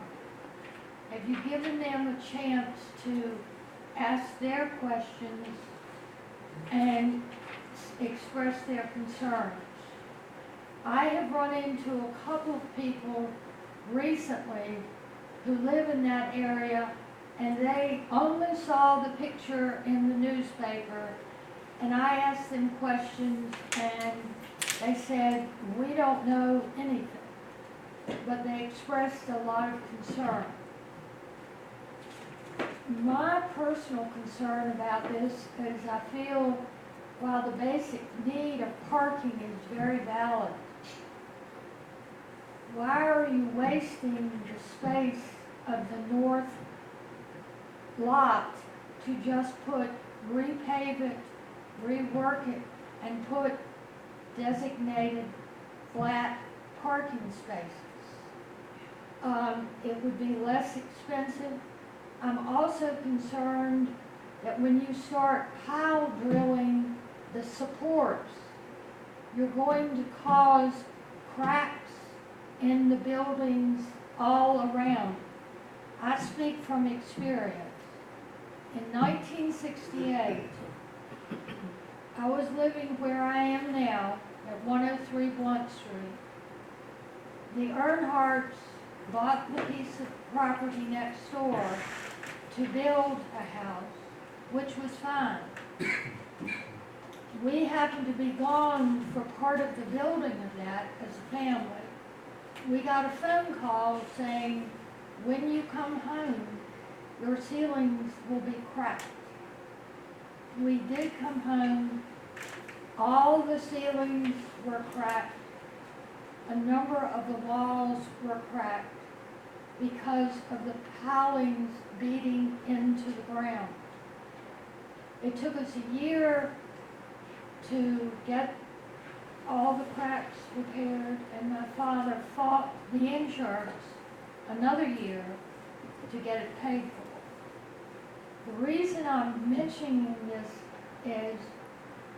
Have you given them a chance to ask their questions and express their concerns? I have run into a couple of people recently who live in that area, and they only saw the picture in the newspaper, and I asked them questions, and they said, we don't know anything, but they expressed a lot of concern. My personal concern about this is I feel while the basic need of parking is very valid, why are you wasting the space of the north lot to just repave it, rework it, and put designated flat parking spaces? It would be less expensive. I'm also concerned that when you start pile drilling the supports, you're going to cause cracks in the buildings all around. I speak from experience. In 1968, I was living where I am now at 103 Blunt Street. The Earnhardts bought the piece of property next door to build a house, which was fine. We happened to be gone for part of the building of that as a family. We got a phone call saying, when you come home, your ceilings will be cracked. We did come home, all the ceilings were cracked, a number of the walls were cracked because of the pilings beating into the ground. It took us a year to get all the cracks repaired, and my father fought the insurance another year to get it paid for. The reason I'm mentioning this is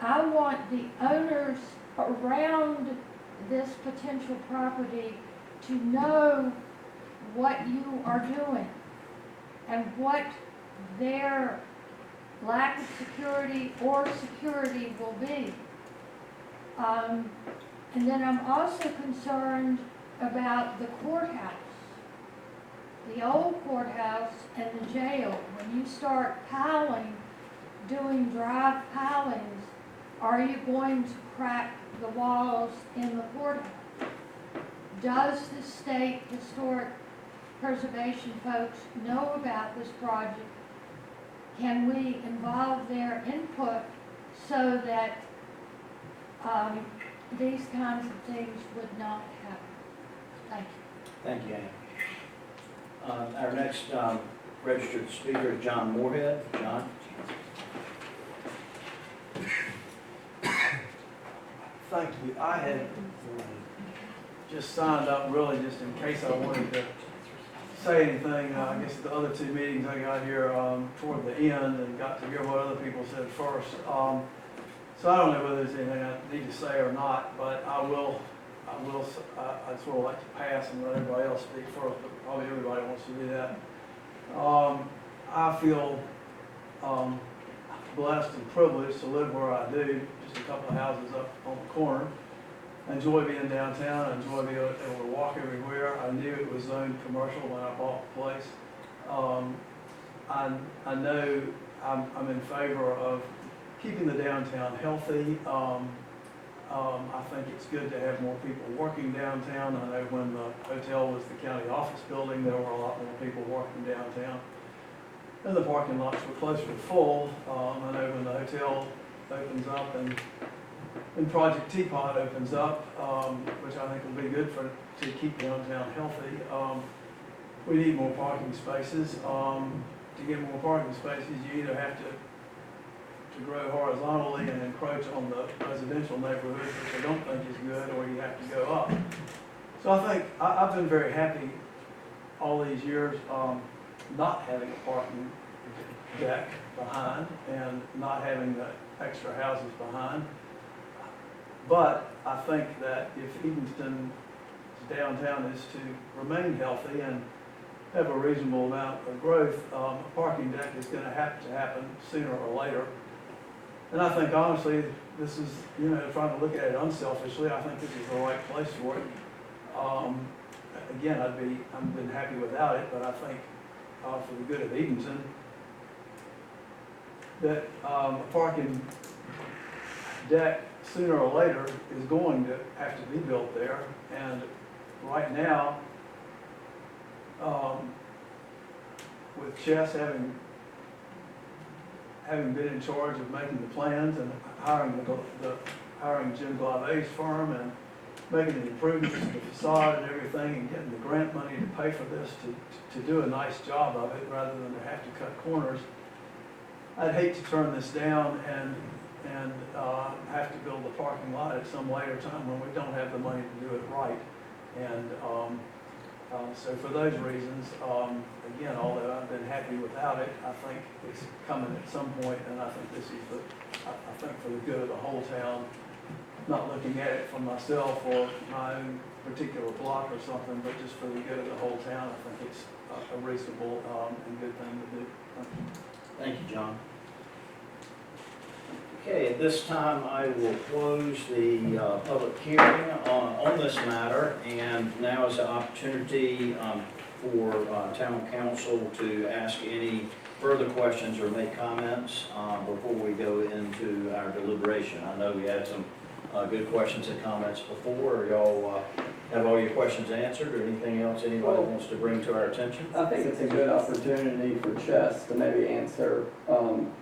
I want the owners around this potential property to know what you are doing and what their lack of security or security will be. And then I'm also concerned about the courthouse, the old courthouse and the jail. When you start doing drive pilings, are you going to crack the walls in the courthouse? Does the state historic preservation folks know about this project? Can we involve their input so that these kinds of things would not happen. Thank you. Thank you, Ann. Our next registered speaker is John Moorhead. John? Thank you. I had just signed up really just in case I wanted to say anything. I guess the other two meetings I got here toward the end and got to hear what other people said first. So I don't know whether there's anything I need to say or not, but I sort of like to pass and let everybody else speak first, but probably everybody wants to do that. I feel blessed and privileged to live where I do, just a couple of houses up on the corner. I enjoy being downtown. I enjoy being able to walk everywhere. I knew it was zoned commercial when I bought the place. I know I'm in favor of keeping the downtown healthy. I think it's good to have more people working downtown. I know when the hotel was the county office building, there were a lot more people working downtown. And the parking lots were closer to full. I know when the hotel opens up and Project Teapot opens up, which I think will be good to keep downtown healthy. We need more parking spaces. To get more parking spaces, you either have to grow horizontally and encroach on the residential neighborhoods, which I don't think is good, or you have to go up. So I think I've been very happy all these years not having a parking deck behind and not having the extra houses behind. But I think that if Edenton's downtown is to remain healthy and have a reasonable amount of growth, a parking deck is going to have to happen sooner or later. And I think honestly, this is, trying to look at it unselfishly, I think this is the right place for it. Again, I've been happy without it, but I think for the good of Edenton, that a parking deck sooner or later is going to have to be built there. And right now, with Chess having been in charge of making the plans and hiring Jim Glave's firm and making the improvements to the facade and everything and getting the grant money to pay for this to do a nice job of it rather than to have to cut corners. I'd hate to turn this down and have to build a parking lot at some later time when we don't have the money to do it right. And so for those reasons, again, although I've been happy without it, I think it's coming at some point, and I think this is I think for the good of the whole town, not looking at it for myself or my own particular block or something, but just for the good of the whole town, I think it's a reasonable and good thing to do. Thank you, John. Okay, at this time, I will close the public hearing on this matter, and now is the opportunity for town council to ask any further questions or make comments before we go into our deliberation. I know we had some good questions and comments before. Are y'all have all your questions answered, or anything else anybody wants to bring to our attention? I think it's a good opportunity for Chess to maybe answer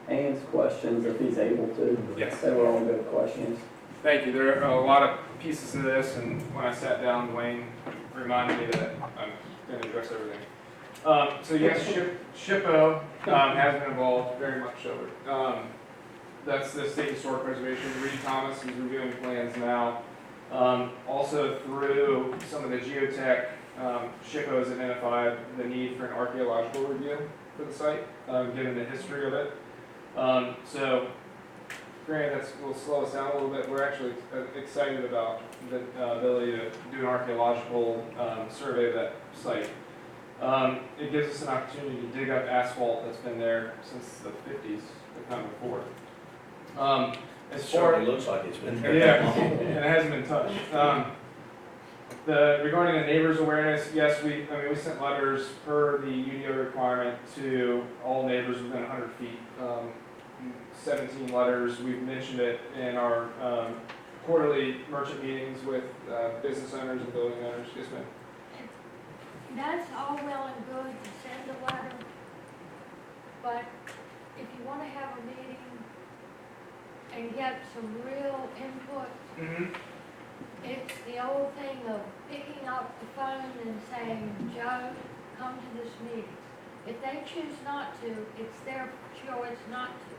Ann's questions if he's able to. Yes. They were all good questions. Thank you. There are a lot of pieces to this, and when I sat down, Dwayne reminded me that I'm going to address everything. So yes, SHPO has been involved, very much so. That's the State Historic Preservation. Reed Thomas is reviewing plans now. Also through some of the geotech, SHPO has identified the need for an archaeological review for the site, given the history of it. So granted, that will slow us down a little bit. We're actually excited about the ability to do an archaeological survey of that site. It gives us an opportunity to dig up asphalt that's been there since the 50s, the time before. It certainly looks like it's been there. Yeah, and it hasn't been touched. Regarding the neighbors' awareness, yes, we sent letters per the UDO requirement to all neighbors within 100 feet. 17 letters. We've mentioned it in our quarterly merchant meetings with business owners and building owners. Yes, ma'am. That's all well and good to send a letter, but if you want to have a meeting and get some real input. It's the old thing of picking up the phone and saying, Joe, come to this meeting. If they choose not to, it's their choice not to.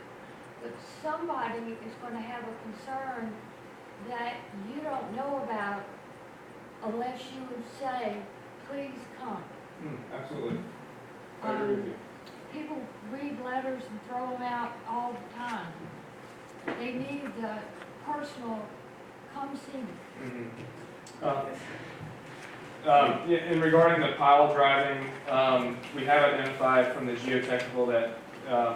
But somebody is gonna have a concern that you don't know about unless you say, please come. Absolutely. I agree with you. People read letters and throw them out all the time. They need the personal, come see me. Yeah, and regarding the pile driving, we have identified from the geotechnical that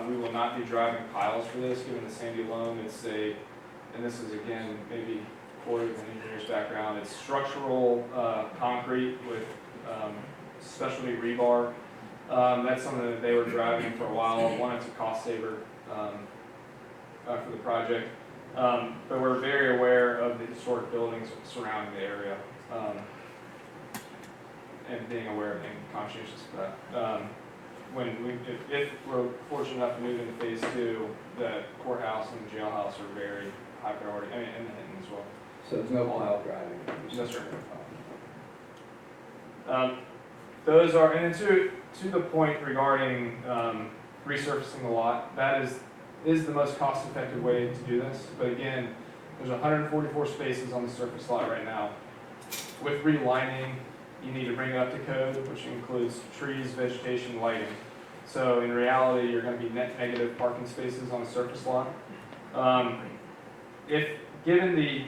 we will not be driving piles for this, given the sandy loam. It's and this is again, maybe Corey with an engineer's background, it's structural concrete with specialty rebar. That's something that they were driving for a while. One, it's a cost saver for the project. But we're very aware of the historic buildings surrounding the area. And being aware of and conscientious of that. If we're fortunate enough to move into phase 2, the courthouse and the jailhouse are very high priority, and the Hinton as well. So there's no pile driving? No, sir. Those are, and then to the point regarding resurfacing the lot, that is the most cost-effective way to do this. But again, there's 144 spaces on the surface lot right now. With relining, you need to bring it up to code, which includes trees, vegetation, lighting. So in reality, you're going to be net negative parking spaces on the surface lot. If given the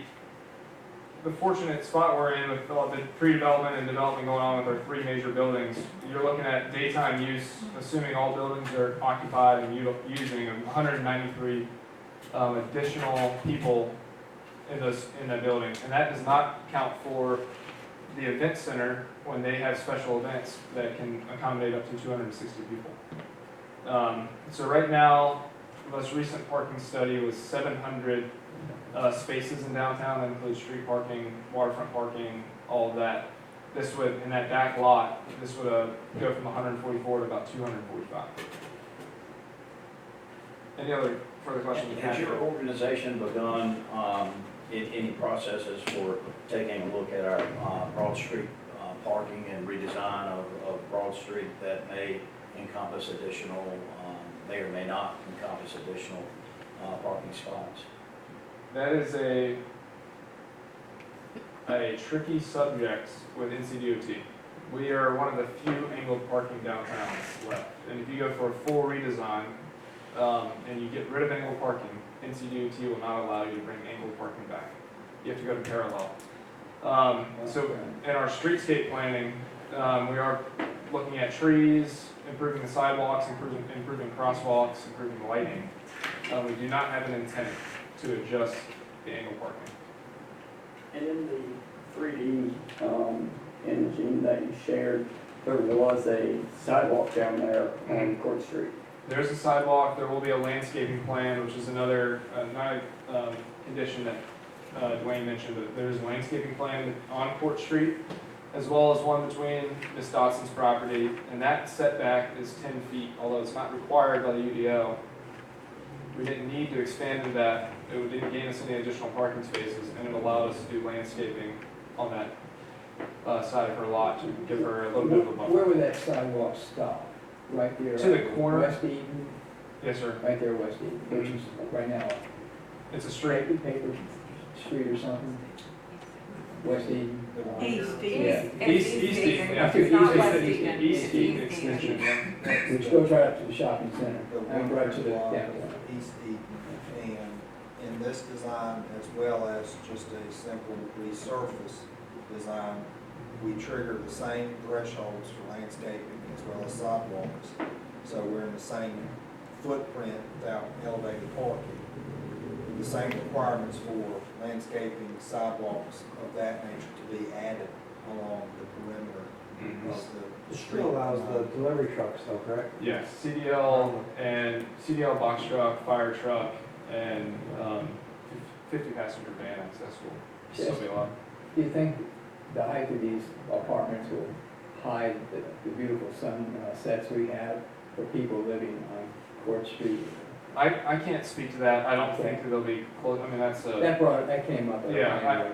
fortunate spot we're in with all the pre-development and development going on with our 3 major buildings, you're looking at daytime use, assuming all buildings are occupied and using 193 additional people in that building, and that does not count for the event center when they have special events that can accommodate up to 260 people. So right now, the most recent parking study was 700 spaces in downtown. That includes street parking, waterfront parking, all of that. This would, in that back lot, this would go from 144 to about 245. Any other further questions? Has your organization begun any processes for taking a look at our Broad Street parking and redesign of Broad Street that may encompass additional, may or may not encompass additional parking spots? That is a tricky subject with NCDOT. We are one of the few angled parking downtowns left. And if you go for a full redesign and you get rid of angled parking, NCDOT will not allow you to bring angled parking back. You have to go to parallel. So in our streetscape planning, we are looking at trees, improving the sidewalks, improving crosswalks, improving lighting. We do not have an intent to adjust the angle parking. And in the 3D imaging that you shared, there was a sidewalk down there on Court Street. There's a sidewalk. There will be a landscaping plan, which is another condition that Dwayne mentioned. But there's a landscaping plan on Court Street, as well as one between Ms. Dotson's property, and that setback is 10 feet, although it's not required by the UDO. We didn't need to expand to that. It didn't gain us any additional parking spaces, and it allowed us to do landscaping on that side of her lot to give her a little bit of a buffer. Where would that sidewalk stop? Right there? To the corner. West Eden? Yes, sir. Right there, West Eden, which is right now, It's a straight. paper street or something? West Eden? East Yeah. East Eden, yeah. It's not West Eden. East Eden extension, yeah. Which goes right up to the shopping center, The and right to the block, downtown. East Eden, and in this design, as well as just a simple resurface design, we trigger the same thresholds for landscaping as well as sidewalks. So we're in the same footprint without elevated parking. The same requirements for landscaping, sidewalks of that nature to be added along the perimeter of the street. Still allows the delivery trucks though, correct? Yes, CDL box truck, fire truck, and 50 passenger van accessible. Still be allowed. Do you think the height of these apartments will hide the beautiful sunsets we have for people living on Court Street, I can't speak to that. I don't think that they'll be close. I mean, that's a, That came up. yeah,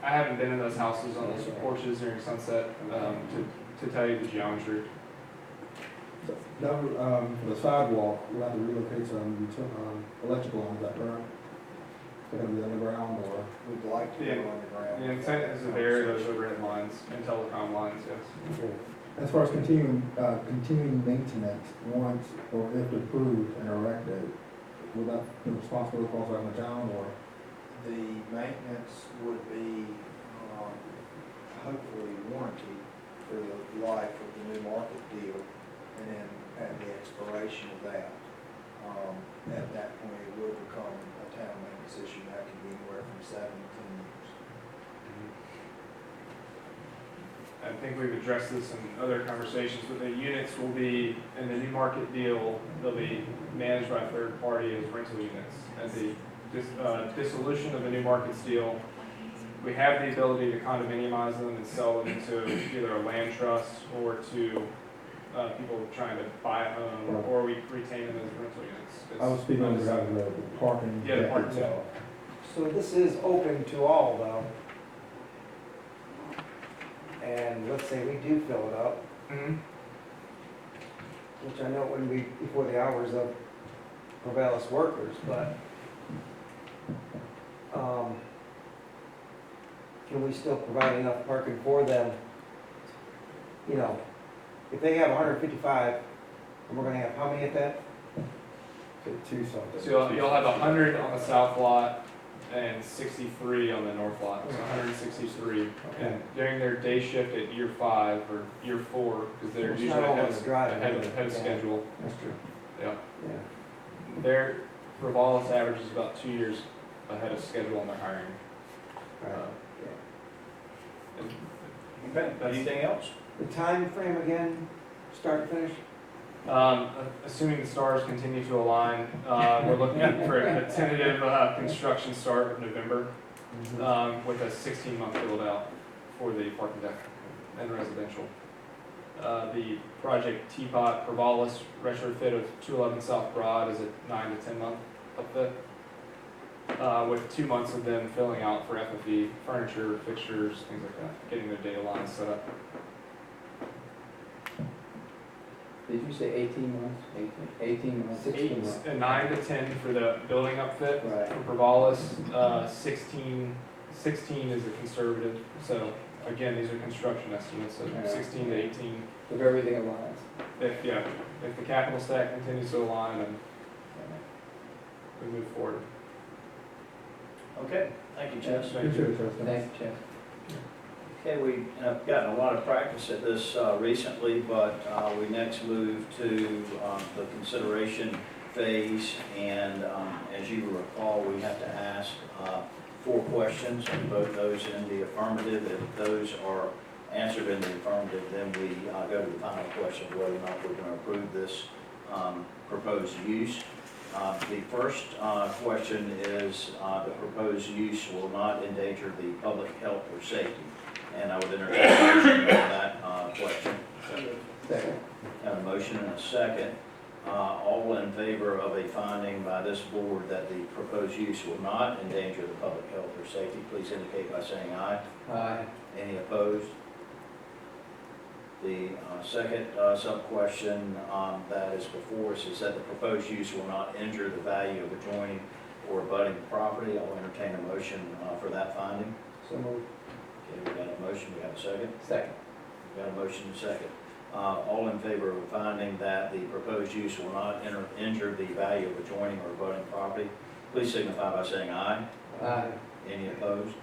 I haven't been in those houses on those porches during sunset, to tell you the geometry. Now, for the sidewalk, we'll have to relocate some electrical lines, is that correct? They're gonna be underground or? We'd like to go underground. The intent is to bury those overhead lines and telecom lines, yes. Okay. As far as continuing maintenance, once or if approved and erected, will that be responsible for on the town or? The maintenance would be, hopefully warranty for the life of the new market deal, and then at the expiration of that, at that point, it will become a town maintenance issue. That can be anywhere from 7 to 10 years. I think we've addressed this in other conversations, but the units will be, in the new market deal, they'll be managed by a third party as rental units. At the dissolution of the new markets deal, we have the ability to condominiumize them and sell them into either a land trust or to people trying to buy a home, or we retain them as rental units. I was speaking on the parking. Yeah, the parking. itself. So this is open to all though. And let's say we do fill it up, Mm-hmm. which I know it wouldn't be before the hours of Corvallis workers, but can we still provide enough parking for them? You know, if they have 155, and we're gonna have how many at that? Two something. So you'll have 100 on the south lot and 63 on the north lot, so 163. And during their day shift at year 5 or year 4, because they're It's usually not all ahead on the drive, ahead is it? of Yeah. schedule. That's true. Yeah. Yeah. Their Corvallis average is about 2 years ahead of schedule on their hiring. Right. And Okay, anything else? The time frame again, start to finish? Assuming the stars continue to align, we're looking for a tentative construction start of November, with a 16-month build out for the parking deck and residential. The project Teapot Corvallis retrofit of 211 South Broad is a 9 to 10 month upfit, with 2 months of them filling out for FFE, furniture, fixtures, things like that, getting their data lines set up. Did you say 18 months? 18 months, 16 months? 9 to 10 for the building upfit. Right. For Corvallis, 16 is a conservative, so again, these are construction estimates, so Yeah. 16 to 18. If everything aligns. If the capital stack continues to align, and we move forward. Okay, thank you, Chess. Appreciate it, Justin. Thank you, Chad. Okay, we have gotten a lot of practice at this recently, but we next move to the consideration phase. And as you recall, we have to ask 4 questions and vote those in the affirmative. If those are answered in the affirmative, then we go to the final question of whether or not we're going to approve this proposed use. The first question is the proposed use will not endanger the public health or safety. And I would entertain a motion on that question. Second. Have a motion and a second. All in favor of a finding by this board that the proposed use will not endanger the public health or safety, please indicate by saying aye. Aye. Any opposed? The second sub-question that is before us is that the proposed use will not injure the value of adjoining or abutting property. I'll entertain a motion for that finding. So moved. Okay, we got a motion, we have a second. Second. We got a motion and a second. All in favor of finding that the proposed use will not injure the value of adjoining or abutting property, please signify by saying aye. Aye. Any opposed?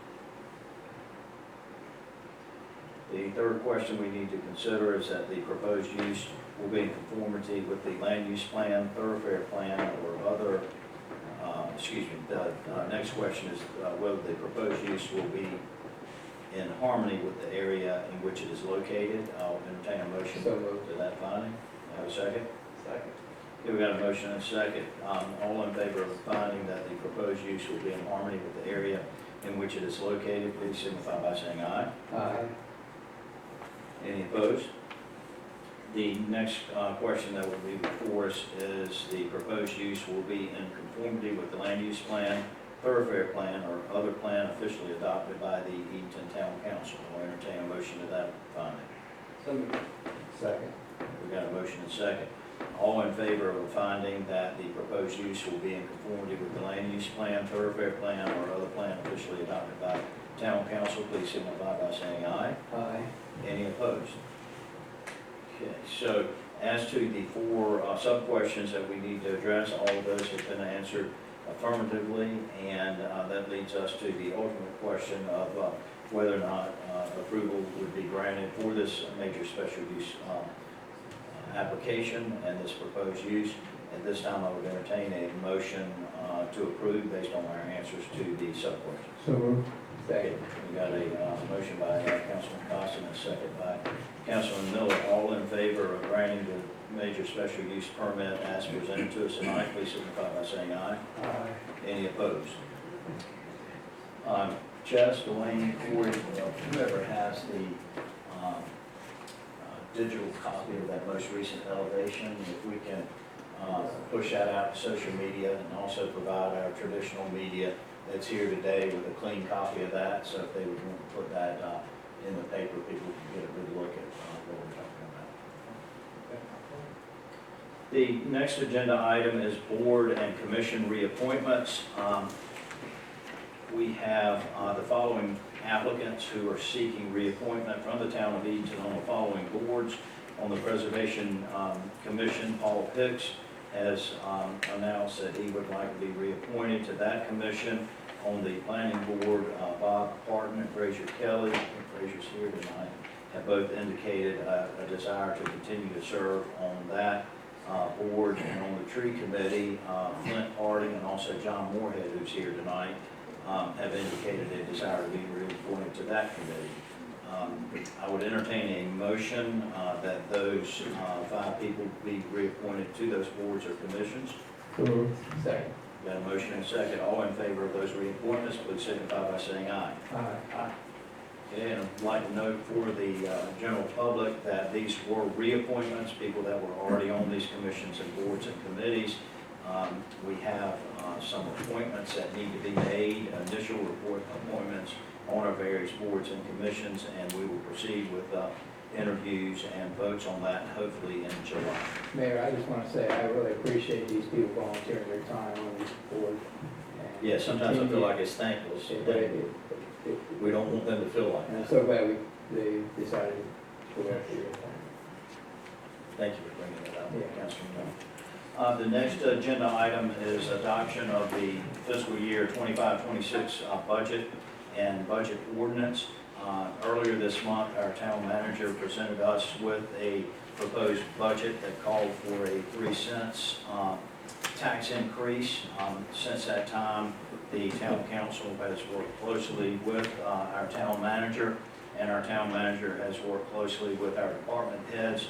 The third question we need to consider is that the proposed use will be in conformity with the land use plan, thoroughfare plan, or other, the next question is whether the proposed use will be in harmony with the area in which it is located. I'll entertain a motion So moved. to that finding. Have a second? Second. Okay, we got a motion and a second. All in favor of finding that the proposed use will be in harmony with the area in which it is located, please signify by saying aye. Aye. Any opposed? The next question that will be before us is the proposed use will be in conformity with the land use plan, thoroughfare plan, or other plan officially adopted by the Edenton Town Council. I'll entertain a motion to that finding. Second. We've got a motion and second. All in favor of a finding that the proposed use will be in conformity with the land use plan, thoroughfare plan, or other plan officially adopted by Town Council, please signify by saying aye. Aye. Any opposed? Okay, so as to the four sub-questions that we need to address, all of those have been answered affirmatively, and that leads us to the ultimate question of whether or not approval would be granted for this major special use application and this proposed use. At this time, I would entertain a motion to approve based on our answers to the sub-questions. So moved. Second. We got a motion by Councilman Costa and a second by Councilman Miller. All in favor of granting the major special use permit as presented to us tonight, please signify by saying aye. Aye. Any opposed? Chess, Dwayne, Corey, whoever has the digital copy of that most recent elevation, if we can push that out to social media and also provide our traditional media that's here today with a clean copy of that, so if they would want to put that in the paper, people can get a good look at what we're talking about. The next agenda item is board and commission reappointments. We have the following applicants who are seeking reappointment from the town of Edenton on the following boards. On the Preservation Commission, Paul Hicks has announced that he would like to be reappointed to that commission. On the Planning Board, Bob Parton and Fraser Kelly, Fraser's here tonight, have both indicated a desire to continue to serve on that board. And on the Tree Committee, Flint Harding and also John Moorhead, who's here tonight, have indicated a desire to be reappointed to that committee. I would entertain a motion that those 5 people be reappointed to those boards or commissions. So moved. Second. Got a motion and a second. All in favor of those reappointments, please signify by saying aye. Aye. Okay, and I'd like to note for the general public that these were reappointments, people that were already on these commissions and boards and committees. We have some appointments that need to be made, initial report appointments on our various boards and commissions, and we will proceed with interviews and votes on that hopefully in July. Mayor, I just want to say, I really appreciate these people volunteering their time on this board. and Yeah, sometimes I feel like it's thankless. But We don't want them to feel like and I'm that. so glad they decided to go after you. Thank you for bringing that up, Yeah. Councilman. The next agenda item is adoption of the fiscal year 25-26 budget and budget ordinance. Earlier this month, our town manager presented us with a proposed budget that called for a 3 cents tax increase. Since that time, the town council has worked closely with our town manager, and our town manager has worked closely with our department heads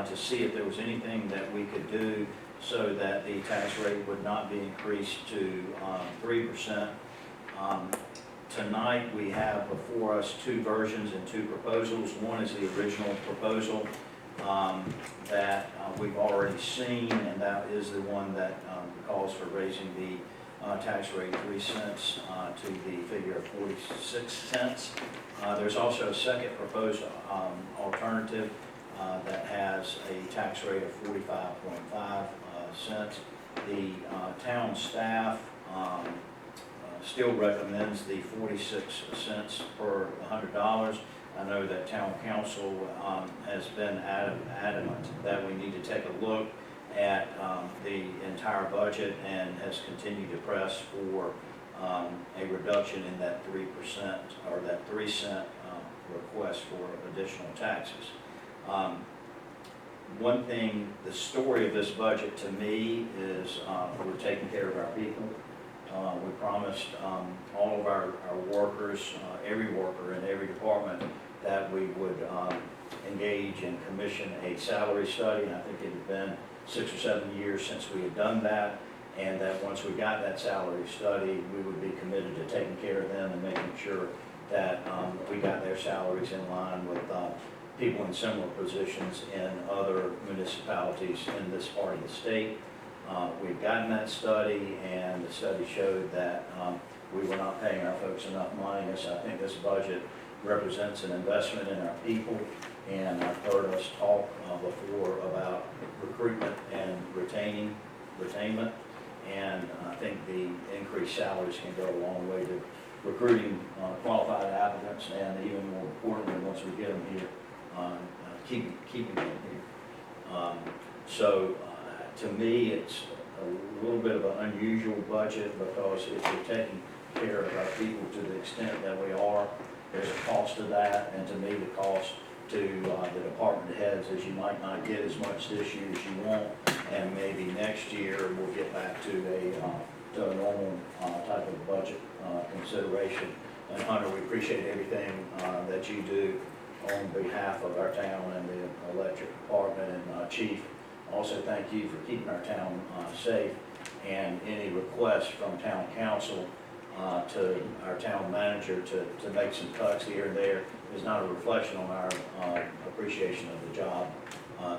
to see if there was anything that we could do so that the tax rate would not be increased to 3%. Tonight, we have before us 2 versions and 2 proposals. One is the original proposal that we've already seen, and that is the one that calls for raising the tax rate 3 cents to the figure of 46 cents. There's also a second proposed alternative that has a tax rate of 45.5 cents. The town staff still recommends the 46 cents per $100. I know that town council has been adamant that we need to take a look at the entire budget and has continued to press for a reduction in that 3% or that 3 cent request for additional taxes. One thing, the story of this budget to me is we're taking care of our people. We promised all of our workers, every worker in every department, that we would engage and commission a salary study. And I think it had been 6 or 7 years since we had done that, and that once we got that salary study, we would be committed to taking care of them and making sure that we got their salaries in line with people in similar positions in other municipalities in this part of the state. We've gotten that study, and the study showed that we were not paying our folks enough money. So I think this budget represents an investment in our people, and I've heard us talk before about recruitment and retainment, and I think the increased salaries can go a long way to recruiting qualified applicants, and even more importantly, once we get them here, keeping them here. To me, it's a little bit of an unusual budget, because if we're taking care of our people to the extent that we are, there's a cost to that, and to me, the cost to the department heads is you might not get as much this year as you want, and maybe next year we'll get back to a normal type of budget consideration. And Hunter, we appreciate everything that you do on behalf of our town and the electric department, and Chief, also thank you for keeping our town safe. And any request from town council to our town manager to make some cuts here and there is not a reflection on our appreciation of the job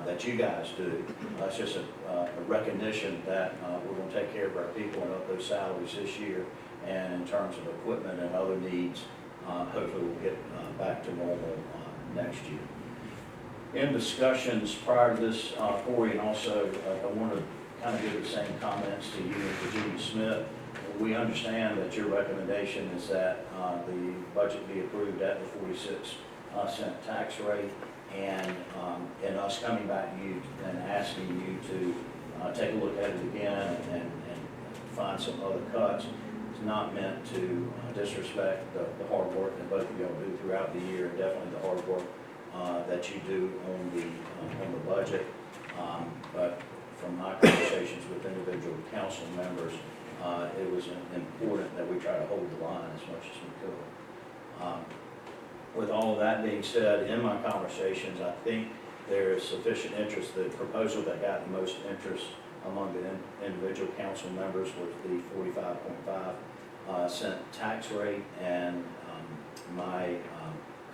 that you guys do. It's just a recognition that we're going to take care of our people and up those salaries this year. And in terms of equipment and other needs, hopefully we'll get back to normal next year. In discussions prior to this, Corey, and also I want to kind of give the same comments to you and Virginia Smith. We understand that your recommendation is that the budget be approved at the 46-cent tax rate, and us coming back to you and asking you to take a look at it again and find some other cuts. It's not meant to disrespect the hard work that both of y'all do throughout the year, and definitely the hard work that you do on the budget. But from my conversations with individual council members, it was important that we try to hold the line as much as we could. With all of that being said, in my conversations, I think there is sufficient interest. The proposal that got the most interest among the individual council members was the 45.5 cent tax rate, and my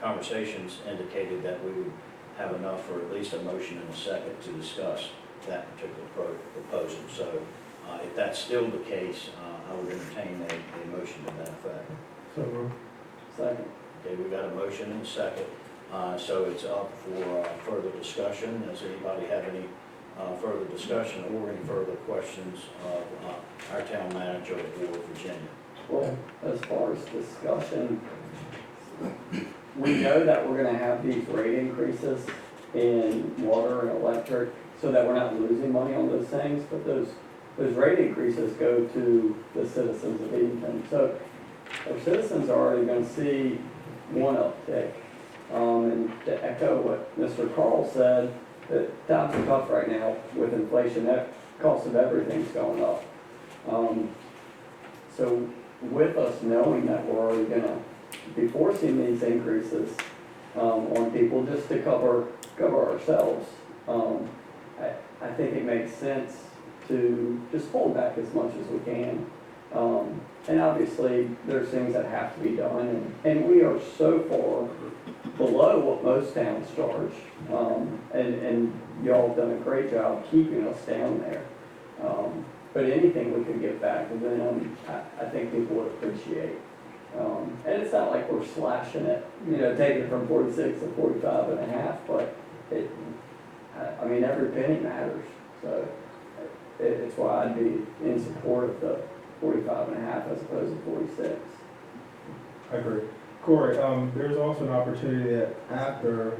conversations indicated that we would have enough for at least a motion and a second to discuss that particular proposal. So if that's still the case, I would entertain a motion to that effect. So, Second. Okay, we got a motion and a second. So it's up for further discussion. Does anybody have any further discussion or any further questions of our town manager or Virginia? Well, as far as discussion, we know that we're gonna have these rate increases in water and electric, so that we're not losing money on those things, but those rate increases go to the citizens of Edenton. So our citizens are already gonna see one uptick. And to echo what Mr. Carl said, that times are tough right now with inflation. That cost of everything's going up. So with us knowing that we're already gonna be forcing these increases on people just to cover ourselves, I think it makes sense to just hold back as much as we can. And obviously, there's things that have to be done, and we are so far below what most towns charge. And y'all have done a great job keeping us down there. But anything we could get back to them, I think people would appreciate. And it's not like we're slashing it, taking it from 46 to 45.5, but I mean, every penny matters. So it's why I'd be in support of the 45.5 as opposed to 46. I agree. Corey, there's also an opportunity that after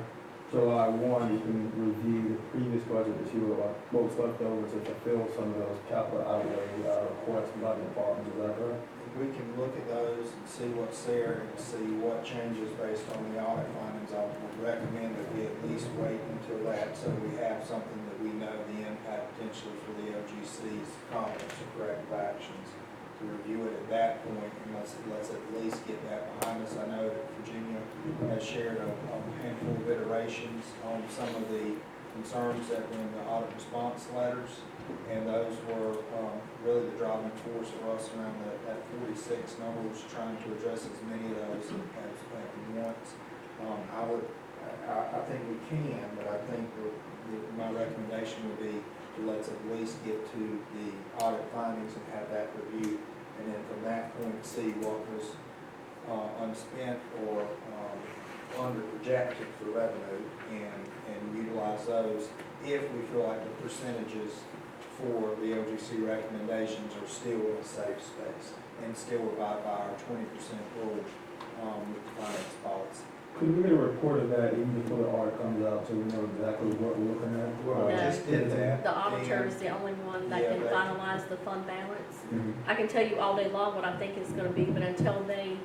July 1, you can review the previous budget that you were what was left over to fulfill some of those capital outlay requests by the department. Is that correct? We can look at those and see what's there and see what changes based on the audit findings. I would recommend that we at least wait until that, so we have something that we know the impact potentially for the OGC's comments or corrective actions. To review it at that point, and let's at least get that behind us. I know that Virginia has shared a handful of iterations on some of the concerns that were in the audit response letters, and those were really the driving force for us around that 46 number, was trying to address as many of those as once. I I think we can, but I think my recommendation would be to let's at least get to the audit findings and have that reviewed. And then from that point, see what was unspent or under projected for revenue and utilize those if we feel like the percentages for the LGC recommendations are still in a safe space and still abide by our 20% rule with the finance policy. Could we get a report of that even before the audit comes out, so we know exactly what we're looking at? Well, we No. just did that. The auditor and- is the only one that Yeah, can they- finalize the fund balance. Mhm. I can tell you all day long what I think it's gonna be, but until they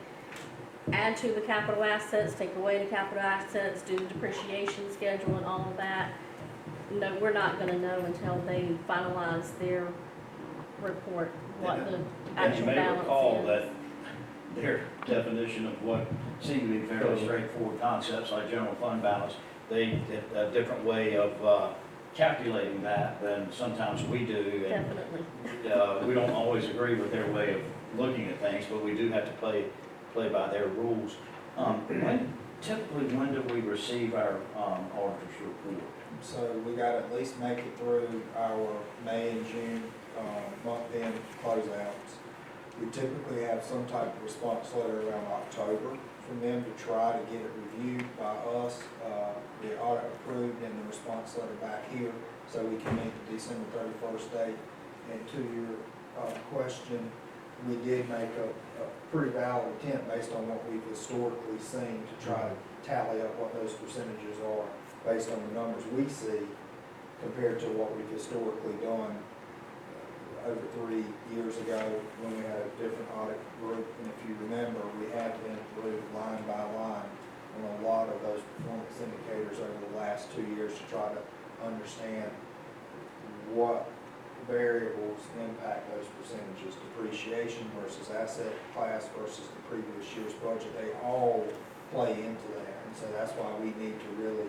add to the capital assets, take away the capital assets, do the depreciation schedule and all of that, no, we're not gonna know until they finalize their report, what the And you actual may balance recall is. that their definition of what seemed to be fairly straightforward concepts like general fund balance, they did a different way of calculating that than sometimes we do. And Definitely. we don't always agree with their way of looking at things, but we do have to play by their rules. Typically, when do we receive our auditor's report? So we gotta at least make it through our May and June month-end closeouts. We typically have some type of response letter around October from them to try to get it reviewed by us, the audit approved and the response letter back here, so we can meet the December 31st date. And to your question, we did make a pretty valid attempt based on what we've historically seen to try to tally up what those percentages are based on the numbers we see compared to what we've historically done over 3 years ago when we had a different audit group. And if you remember, we had been through line by line on a lot of those performance indicators over the last 2 years to try to understand what variables impact those percentages, depreciation versus asset class versus the previous year's budget. They all play into that. And so that's why we need to really,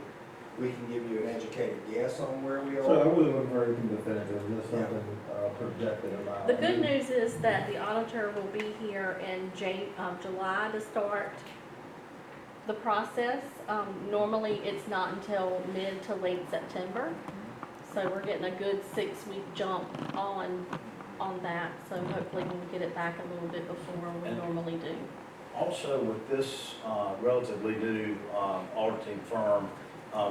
we can give you an educated guess on where we So I are. wasn't looking for anything definitive, just something projected about. The good news is that the auditor will be here in July to start the process. Normally, it's not until mid to late September. So we're getting a good 6-week jump on that. So hopefully we'll get it back a little bit before we normally do. Also, with this relatively new auditing firm,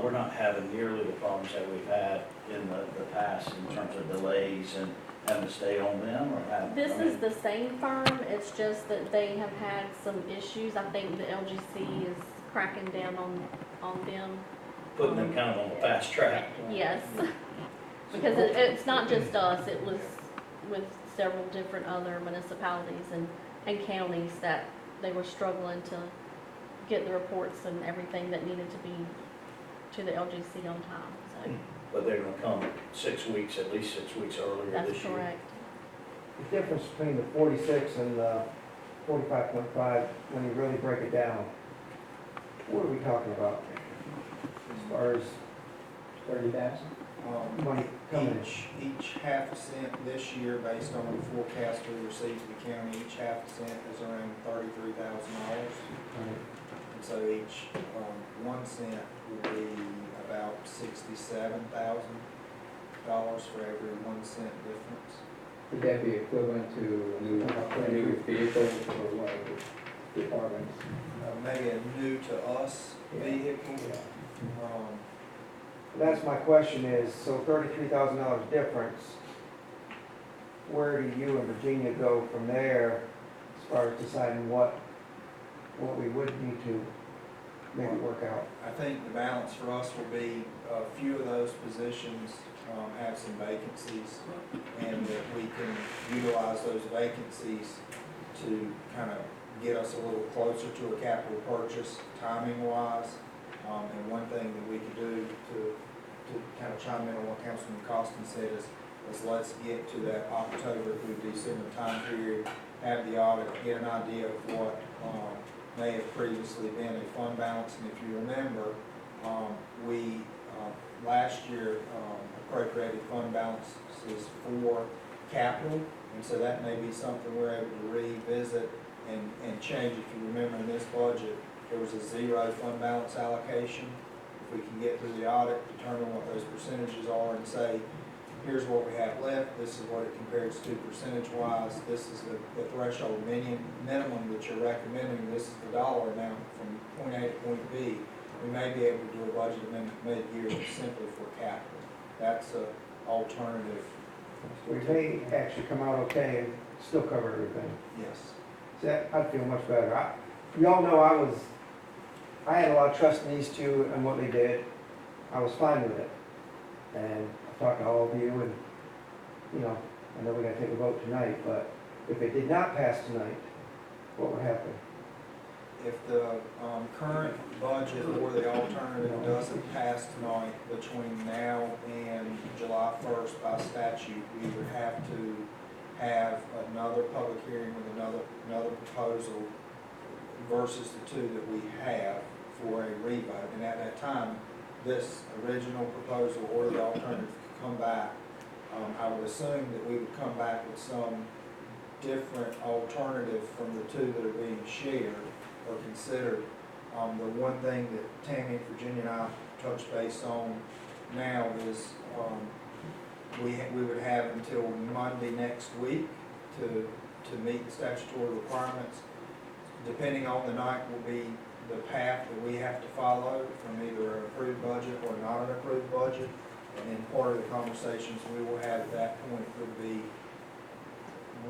we're not having nearly the problems that we've had in the past in terms of delays and having to stay on them or have. This is the same firm, it's just that they have had some issues. I think the LGC is cracking down on them. Putting them kind of on the fast track. Yes, because it's not just us, it was with several different other municipalities and counties that they were struggling to get the reports and everything that needed to be to the LGC on time, so But they're gonna come 6 weeks, at least 6 weeks earlier that's this year. correct. The difference between the 46 and the 45.5, when you really break it down, what are we talking about? As far as 30,000? money coming in? Each half a cent this year, based on the forecast we received from the county, each half a cent is around $33,000. And so each 1 cent would be about $67,000 for every 1 cent difference. Would that be equivalent to a new vehicle or what, departments? Maybe a new to us vehicle. That's my question is, so $33,000 difference, where do you and Virginia go from there as far as deciding what we would need to make it work out? I think the balance for us will be a few of those positions have some vacancies, and that we can utilize those vacancies to kind of get us a little closer to a capital purchase timing wise. And one thing that we could do to kind of chime in on what Councilman Costin said is let's get to that October through December time period, have the audit, get an idea of what may have previously been a fund balance. And if you remember, we last year appropriated fund balances for capital, and so that may be something we're able to revisit and change. If you remember in this budget, there was a zero fund balance allocation. If we can get through the audit, determine what those percentages are and say, here's what we have left, this is what it compares to percentage-wise, this is the threshold minimum that you're recommending, this is the dollar amount from point A to point B, we may be able to do a budget amendment mid-year that's simply for capital. That's an alternative. We may actually come out okay and still cover everything. Yes. See, I'd feel much better. Y'all know I had a lot of trust in these two and what they did. I was fine with it. And I've talked to all of you and, you know, I know we gotta take a vote tonight, but if it did not pass tonight, what would happen? If the current budget or the alternative doesn't pass tonight, between now and July 1st by statute, we would have to have another public hearing with another proposal versus the two that we have for a revote. And at that time, this original proposal or the alternative could come back. I would assume that we would come back with some different alternative from the two that are being shared or considered. The one thing that Tammy, Virginia, and I touched base on now is we would have until Monday next week to meet the statutory requirements. Depending on the night will be the path that we have to follow from either an approved budget or not an approved budget. And then part of the conversations we will have at that point would be,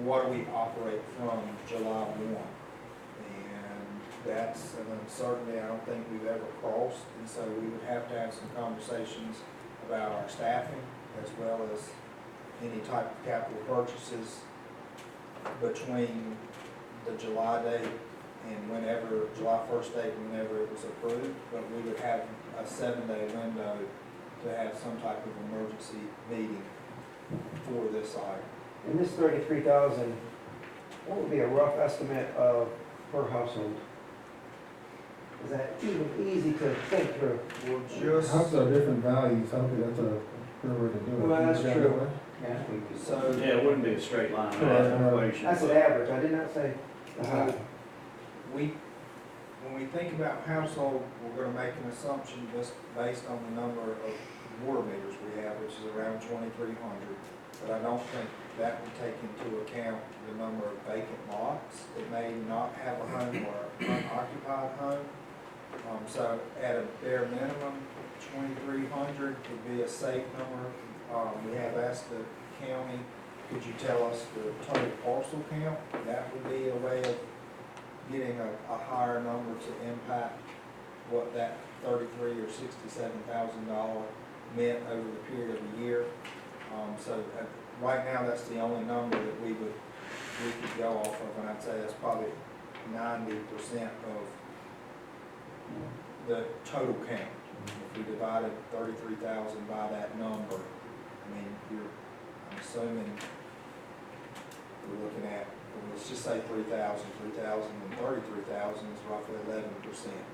what do we operate from July 1? That's an uncertainty I don't think we've ever crossed, and so we would have to have some conversations about our staffing as well as any type of capital purchases between the July date and whenever, July 1st date, whenever it was approved, but we would have a 7-day window to have some type of emergency meeting for this item. And this 33,000, what would be a rough estimate of per household? Is that even easy to think through? We'll just, Houses are different values, I don't think that's a good way to do it. Well, that's Is that true. the way? Yeah. so, Yeah, it wouldn't be a straight line Yeah. equation. That's an average, I did not say the high. when we think about household, we're gonna make an assumption just based on the number of water meters we have, which is around 2,300. But I don't think that would take into account the number of vacant lots that may not have a home or unoccupied home. So at a bare minimum, 2,300 would be a safe number. We have asked the county, could you tell us the total parcel count? That would be a way of getting a higher number to impact what that $33,000 or $67,000 meant over the period of a year. So right now, that's the only number that we could go off of, and I'd say that's probably 90% of the total count. If we divided 33,000 by that number, I mean, I'm assuming we're looking at, let's just say 3,000 and 33,000 is roughly 11%.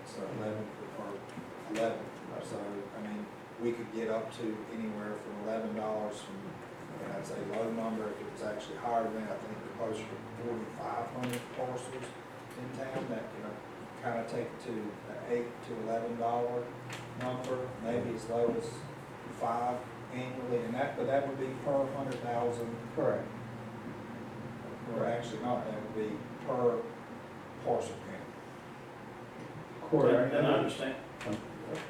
So 11. So, I mean, we could get up to anywhere from $11 from, and I'd say low number, if it was actually higher than that, I think we're closer to 4,500 parcels in town that can kind of take it to an $8 to $11 number, maybe as low as $5 annually, and but that would be per 100,000. Correct. Or actually not, that would be per parcel count. Corey, And I understand.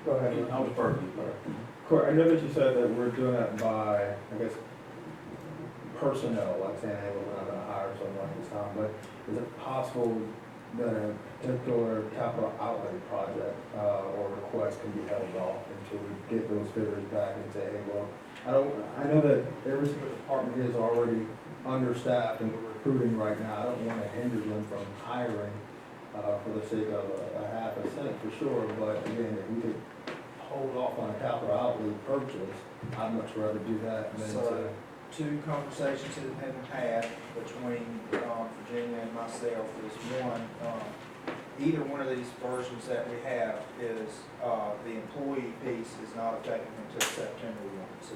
Go ahead. I was perfect. Corey, I know that you said that we're doing that by, I guess, personnel, like saying, hey, we're not gonna hire someone this time, but is it possible that a particular capital outlay project, or request can be held off until we get those figures back and say, hey, well, I know that every single department is already understaffed and we're recruiting right now. I don't wanna hinder them from hiring, for the sake of a half a cent for sure, but again, if we could hold off on a capital outlay purchase, I'd much rather do that than So, two conversations that have been had between Virginia and myself is one, either one of these versions that we have is the employee piece is not effective until September 1. So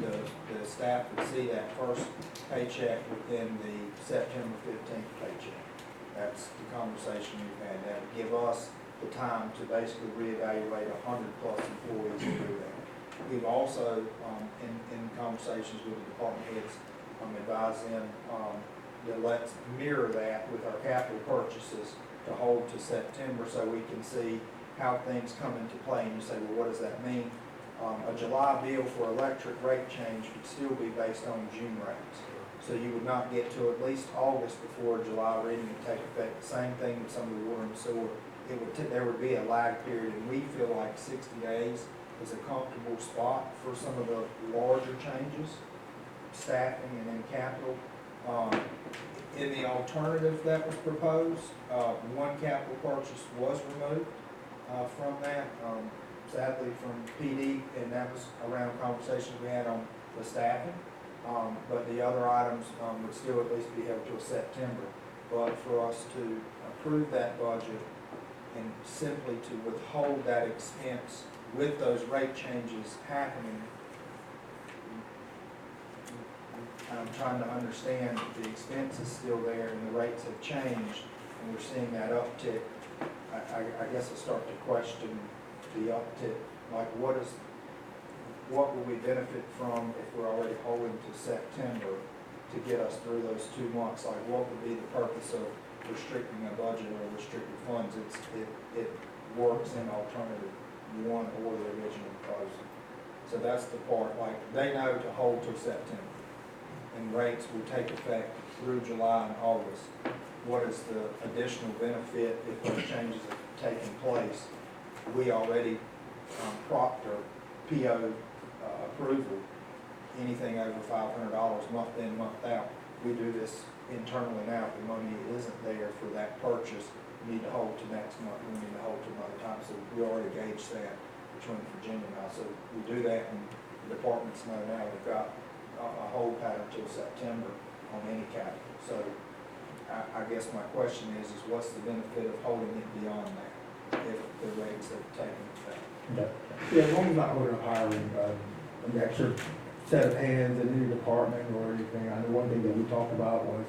the staff would see that first paycheck within the September 15th paycheck. That's the conversation we've had. That would give us the time to basically reevaluate 100+ employees and do that. We've also, in conversations with the department heads, advised them that let's mirror that with our capital purchases to hold to September so we can see how things come into play. And you say, well, what does that mean? A July bill for electric rate change would still be based on June rates. So you would not get to at least August before July reading would take effect. Same thing with some of the water and sewer. There would be a lag period, and we feel like 60 days is a comfortable spot for some of the larger changes, staffing and then capital. In the alternative that was proposed, one capital purchase was removed from that, sadly from PD, and that was around conversations we had on the staffing. But the other items would still at least be held till September. But for us to approve that budget and simply to withhold that expense with those rate changes happening, I'm trying to understand the expense is still there and the rates have changed and we're seeing that uptick. I guess I start to question the uptick, like what will we benefit from if we're already holding to September to get us through those 2 months? Like what would be the purpose of restricting a budget or restricted funds? It works in alternative one or the original proposal. So that's the part, like they know to hold till September and rates will take effect through July and August. What is the additional benefit if those changes have taken place? We already proctor PO approval, anything over $500 month in, month out. We do this internally now. If the money isn't there for that purchase, we need to hold to next month, we need to hold to another time. So we already gauged that between Virginia and I. So we do that, and the departments know now we've got a hold pattern till September on any capital. So I guess my question is what's the benefit of holding it beyond that if the rates have taken effect? Yeah, as long as not holding a hiring, an extra set of hands in any department or anything. I know one thing that we talked about was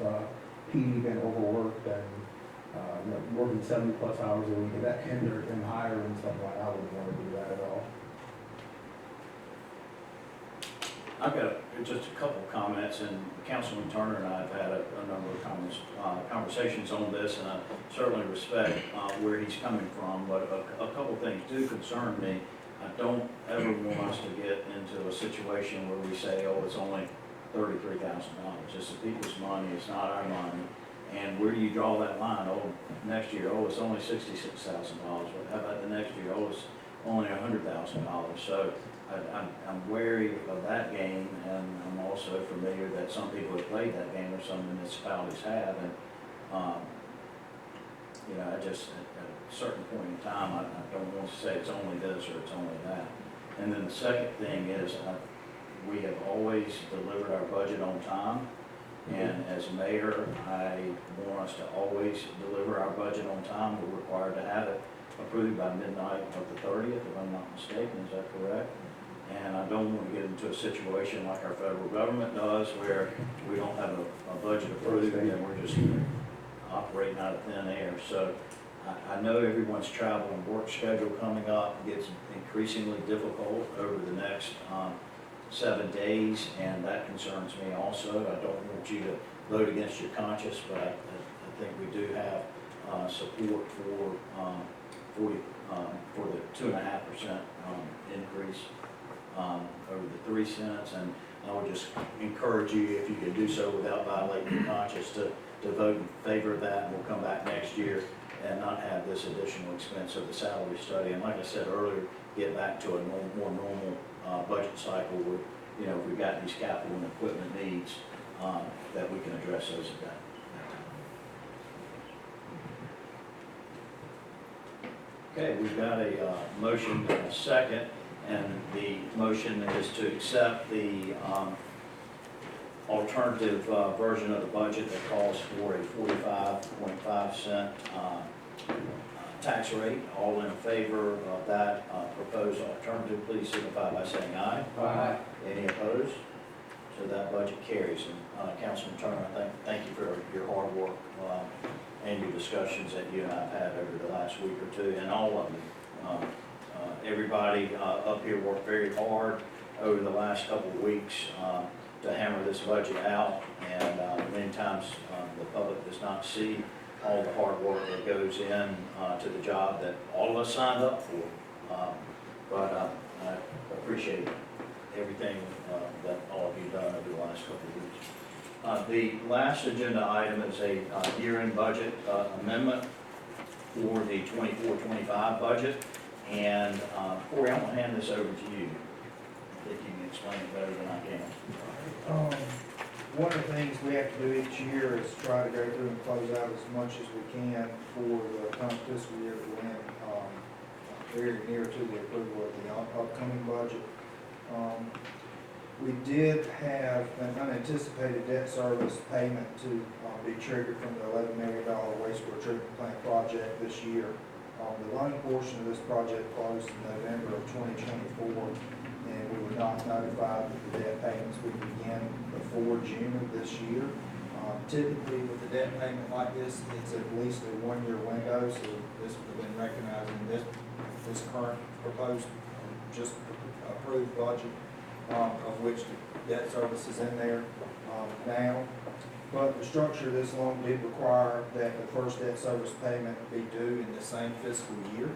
PD being overworked and working 70+ hours a week, and that hindered him hiring someone. I wouldn't want to do that at all. I've got just a couple of comments, and Councilman Turner and I have had a number of conversations on this, and I certainly respect where he's coming from, but a couple of things do concern me. I don't ever want us to get into a situation where we say, oh, it's only $33,000. It's the people's money, it's not our money. And where do you draw that line? Oh, next year, oh, it's only $66,000. How about the next year? Oh, it's only $100,000. So I'm wary of that game, and I'm also familiar that some people have played that game, or some municipalities have, and I just at a certain point in time, I don't want to say it's only this or it's only that. And then the second thing is, we have always delivered our budget on time, and as mayor, I want us to always deliver our budget on time. We're required to have it approved by midnight of the 30th, if I'm not mistaken. Is that correct? And I don't want to get into a situation like our federal government does, where we don't have a budget approved and we're just operating out of thin air. So I know everyone's travel and work schedule coming up gets increasingly difficult over the next 7 days, and that concerns me also. I don't want you to vote against your conscience, but I think we do have support for the 2.5% increase over the 3 cents, and I would just encourage you, if you can do so without violating your conscience, to vote in favor of that, and we'll come back next year and not have this additional expense of the salary study. And like I said earlier, get back to a more normal budget cycle where, if we've got these capital and equipment needs, that we can address those at that time. Okay, we've got a motion and a second, and the motion is to accept the alternative version of the budget that calls for a 45.5 cent tax rate. All in favor of that proposed alternative, please signify by saying aye. Aye. Any opposed? So that budget carries. And Councilman Turner, thank you for your hard work. and your discussions that you and I have had over the last week or two, and all of them. Everybody up here worked very hard over the last couple of weeks to hammer this budget out, and many times the public does not see all the hard work that goes in to the job that all of us signed up for. But I appreciate everything that all of you done over the last couple of weeks. The last agenda item is a year-end budget amendment for the 24-25 budget. And Corey, I'm gonna hand this over to you. I think you can explain it better than I can. One of the things we have to do each year is try to go through and close out as much as we can for the current fiscal year that we're in, very near to the approval of the upcoming budget. We did have an unanticipated debt service payment to be triggered from the $11 million wastewater treatment plant project this year. The loan portion of this project closed in November of 2024, and we were not notified that the debt payments would begin before June of this year. Typically, with a debt payment like this, it's at least a one-year window, so this would have been recognized in this current proposed, just approved budget, of which the debt service is in there now. But the structure of this loan did require that the first debt service payment be due in the same fiscal year.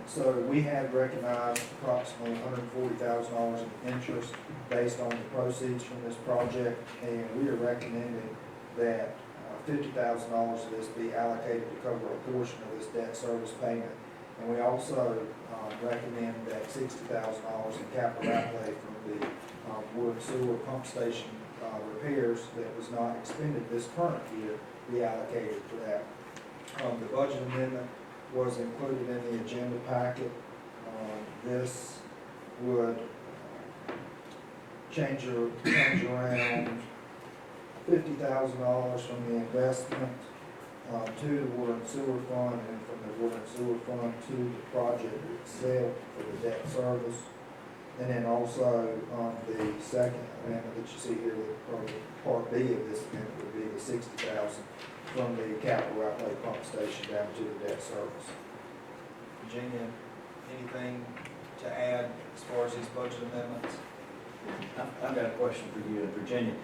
So we have recognized approximately $140,000 in interest based on the proceeds from this project, and we are recommending that $50,000 of this be allocated to cover a portion of this debt service payment. And we also recommend that $60,000 in capital outlay from the water and sewer pump station repairs that was not expended this current year be allocated for that. The budget amendment was included in the agenda packet. This would change around $50,000 from the investment to the water and sewer fund, and from the water and sewer fund to the project itself for the debt service. And then also the second amendment that you see here, or part B of this amendment, would be the $60,000 from the capital outlay pump station down to the debt service. Virginia, anything to add as far as these budget amendments? I've got a question for you, Virginia.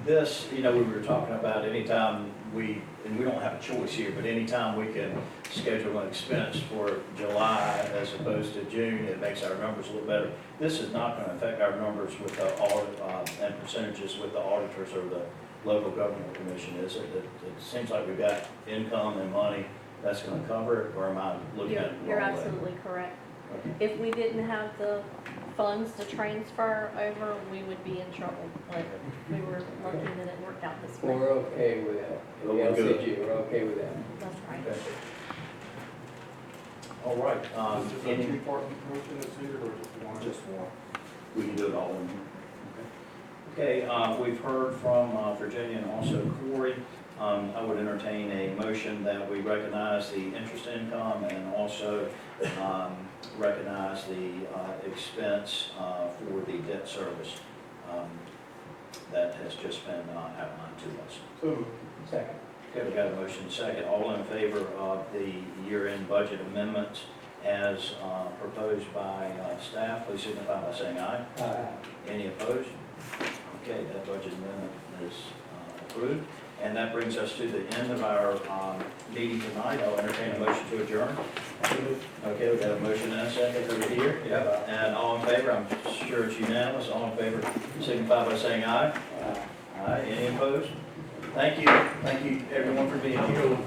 This, we were talking about anytime and we don't have a choice here, but anytime we can schedule an expense for July as opposed to June, it makes our numbers a little better. This is not going to affect our numbers with the audit and percentages with the auditors or the local government commission, is it? It seems like we've got income and money that's going to cover it, or am I looking at it the You're wrong way? absolutely correct. Okay. If we didn't have the funds to transfer over, we would be in trouble, but we were lucky that it worked out this way. We're okay with that. Oh, we're good. LCG, we're okay with that. That's right. Okay. All right. Is this a two-part motion that's needed, or just one? Just one. We can do it all in here. Okay, we've heard from Virginia and also Corey. I would entertain a motion that we recognize the interest income and also recognize the expense for the debt service that has just been outlined to us. So, Second. Okay, we got a motion second. All in favor of the year-end budget amendments as proposed by staff, please signify by saying aye. Any opposed? Okay, that budget amendment is approved. And that brings us to the end of our meeting tonight. I'll entertain a motion to adjourn. Okay, we got a motion and a second over here. Yep. And all in favor, I'm sure it's unanimous. All in favor, signify by saying aye. Aye. Any opposed? Thank you. Thank you, everyone, for being here.